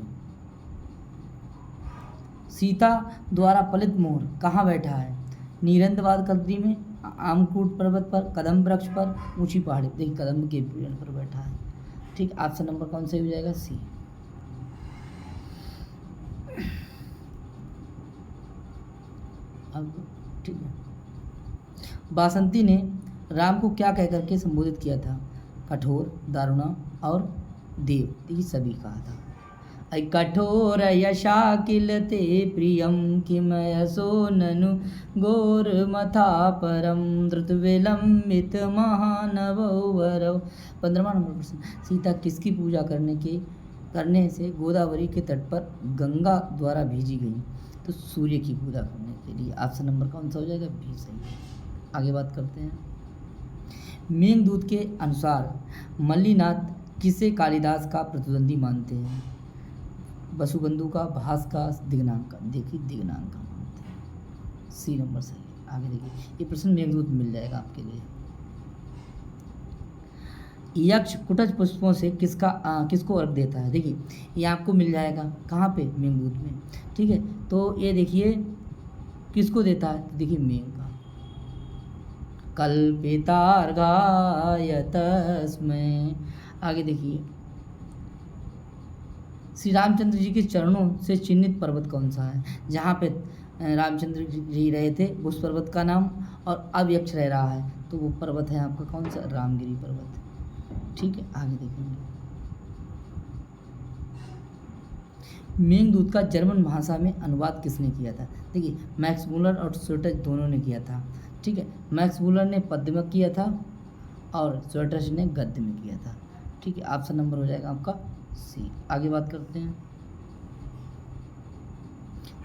सीता द्वारा पलित मोर कहाँ बैठा है? नीरंदवाद कद्री में, आमकूट पर्वत पर, कदम वृक्ष पर, ऊंची पहाड़ी। देखिए, कदम के पेड़ पर बैठा है, ठीक। ऑप्शन नंबर कौन सा हो जाएगा? सी। अब ठीक है, बासंती ने राम को क्या कह करके संबोधित किया था? कठोर, दारुणा और देव। देखिए, सभी कहा था। कठोर यशा किलते प्रियम किम यशो ननु गोर मथा परम द्रुत विलंबित महानवरव। 15वां नंबर प्रश्न, सीता किसकी पूजा करने से गोदावरी के तट पर गंगा द्वारा भेजी गई? तो सूर्य की पूजा करने के लिए। ऑप्शन नंबर कौन सा हो जाएगा? बी सही है। आगे बात करते हैं, मेघदूत के अनुसार मल्लीनाथ किसे कालिदास का प्रतिद्वंदी मानते हैं? वसुबंधु का, भास का, दिग्नांक का। देखिए, दिग्नांक का मानते हैं, सी नंबर सही है। आगे देखिए, ये प्रश्न मेघदूत मिल जाएगा आपके लिए। यक्ष कुटज पुष्पों से किसको अर्घ देता है? देखिए ये आपको मिल जाएगा कहाँ पे? मेघदूत में। ठीक है, तो ये देखिए किसको देता है? तो देखिए मेघ का। कल्पितार्घाय तस्मै। आगे देखिए श्री रामचंद्र जी के चरणों से चिन्हित पर्वत कौन सा है? जहाँ पे रामचंद्र जी रहे थे उस पर्वत का नाम, और अब यक्ष रह रहा है तो वो पर्वत है आपका कौन सा? रामगिरी पर्वत। ठीक है, आगे देखेंगे। मेघदूत का जर्मन भाषा में अनुवाद किसने किया था? देखिए मैक्स मूलर और स्वेटज दोनों ने किया था। ठीक है, मैक्स मूलर ने पद्य में किया था और स्वेटज ने गद्य में किया था। ठीक है, ऑप्शन नंबर हो जाएगा आपका सी। आगे बात करते हैं।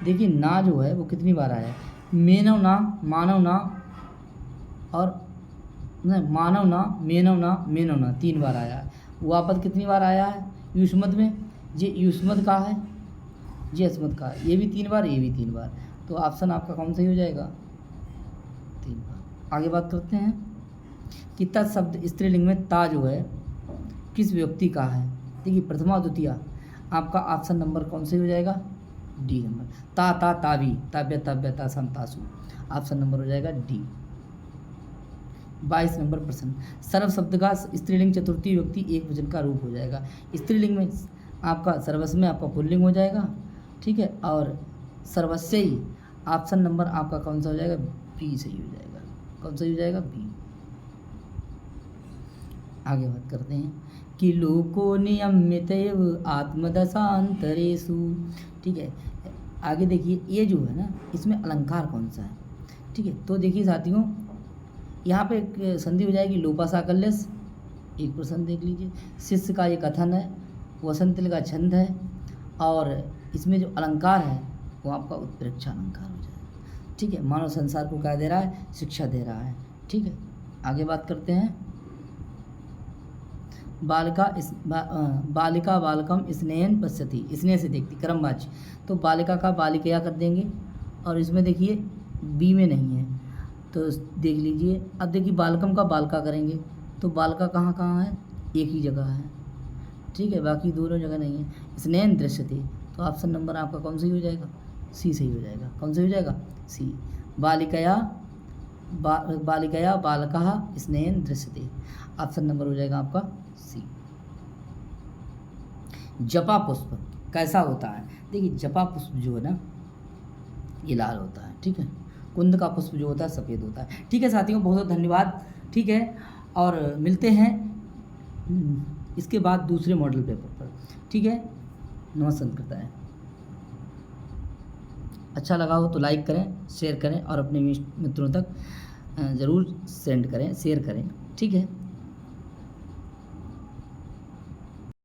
देखिए ना जो है वो कितनी बार आया है? मेनव ना, मानव ना, और नहीं मानव ना, मेनव ना, मेनव ना, 3 बार आया है। वापस कितनी बार आया है? युष्मद में, ये युष्मद का है, ये अस्मद का है। ये भी 3 बार, ये भी 3 बार। तो ऑप्शन आपका कौन सही हो जाएगा? 3 बार। आगे बात करते हैं कि तत्शब्द स्त्रीलिंग में ता जो है किस व्यक्ति का है? देखिए प्रथमा और द्वितीया, आपका ऑप्शन नंबर कौन सही हो जाएगा? D number. ता ता तावी, ताव्य तव्य तासम तासु, ऑप्शन नंबर हो जाएगा डी। 22 नंबर प्रश्न। सर्व शब्द का स्त्रीलिंग चतुर्थी व्यक्ति एक वचन का रूप हो जाएगा। स्त्रीलिंग में आपका सर्वस्व में आपका पुल्लिंग हो जाएगा। ठीक है, और सर्वस्व ही ऑप्शन नंबर आपका कौन सा हो जाएगा? बी सही हो जाएगा। कौन सही हो जाएगा? बी। आगे बात करते हैं कि लोको नियमितैव आत्मदशांतरेषु। ठीक है, आगे देखिए ये जो है ना इसमें अलंकार कौन सा है? ठीक है, तो देखिए साथियों यहाँ पे एक संधि हो जाएगी लोपा साकल्यस। एक प्रश्न देख लीजिए। शिष्य का ये कथन है, वसंतल का छंद है, और इसमें जो अलंकार है वो आपका उत्प्रेक्षा अलंकार हो जाएगा। ठीक है, मानव संसार को क्या दे रहा है? शिक्षा दे रहा है। ठीक है, आगे बात करते हैं। बालिका बालकम स्नेहन पश्यति, स्नेह से देखती, क्रमवाच्य। तो बालिका का बालिकया कर देंगे, और इसमें देखिए बी में नहीं है तो देख लीजिए। अब देखिए बालकम का बालका करेंगे तो बालका कहाँ कहाँ है? एक ही जगह है। ठीक है, बाकी दोनों जगह नहीं है। स्नेहन दृश्यते, तो ऑप्शन नंबर आपका कौन सही हो जाएगा? सी सही हो जाएगा। कौन सही हो जाएगा? सी। बालिकया बालकः स्नेहन दृश्यते, ऑप्शन नंबर हो जाएगा आपका सी। जपा पुष्प कैसा होता है? देखिए जपा पुष्प जो है ना ये लाल होता है। ठीक है, कुंद का पुष्प जो होता है सफ़ेद होता है। ठीक है साथियों, बहुत बहुत धन्यवाद। ठीक है, और मिलते हैं इसके बाद दूसरे मॉडल पेपर पर। ठीक है, नमस्कार करता है। अच्छा लगा हो तो लाइक करें, शेयर करें, और अपने मित्रों तक ज़रूर सेंड करें, शेयर करें। ठीक है।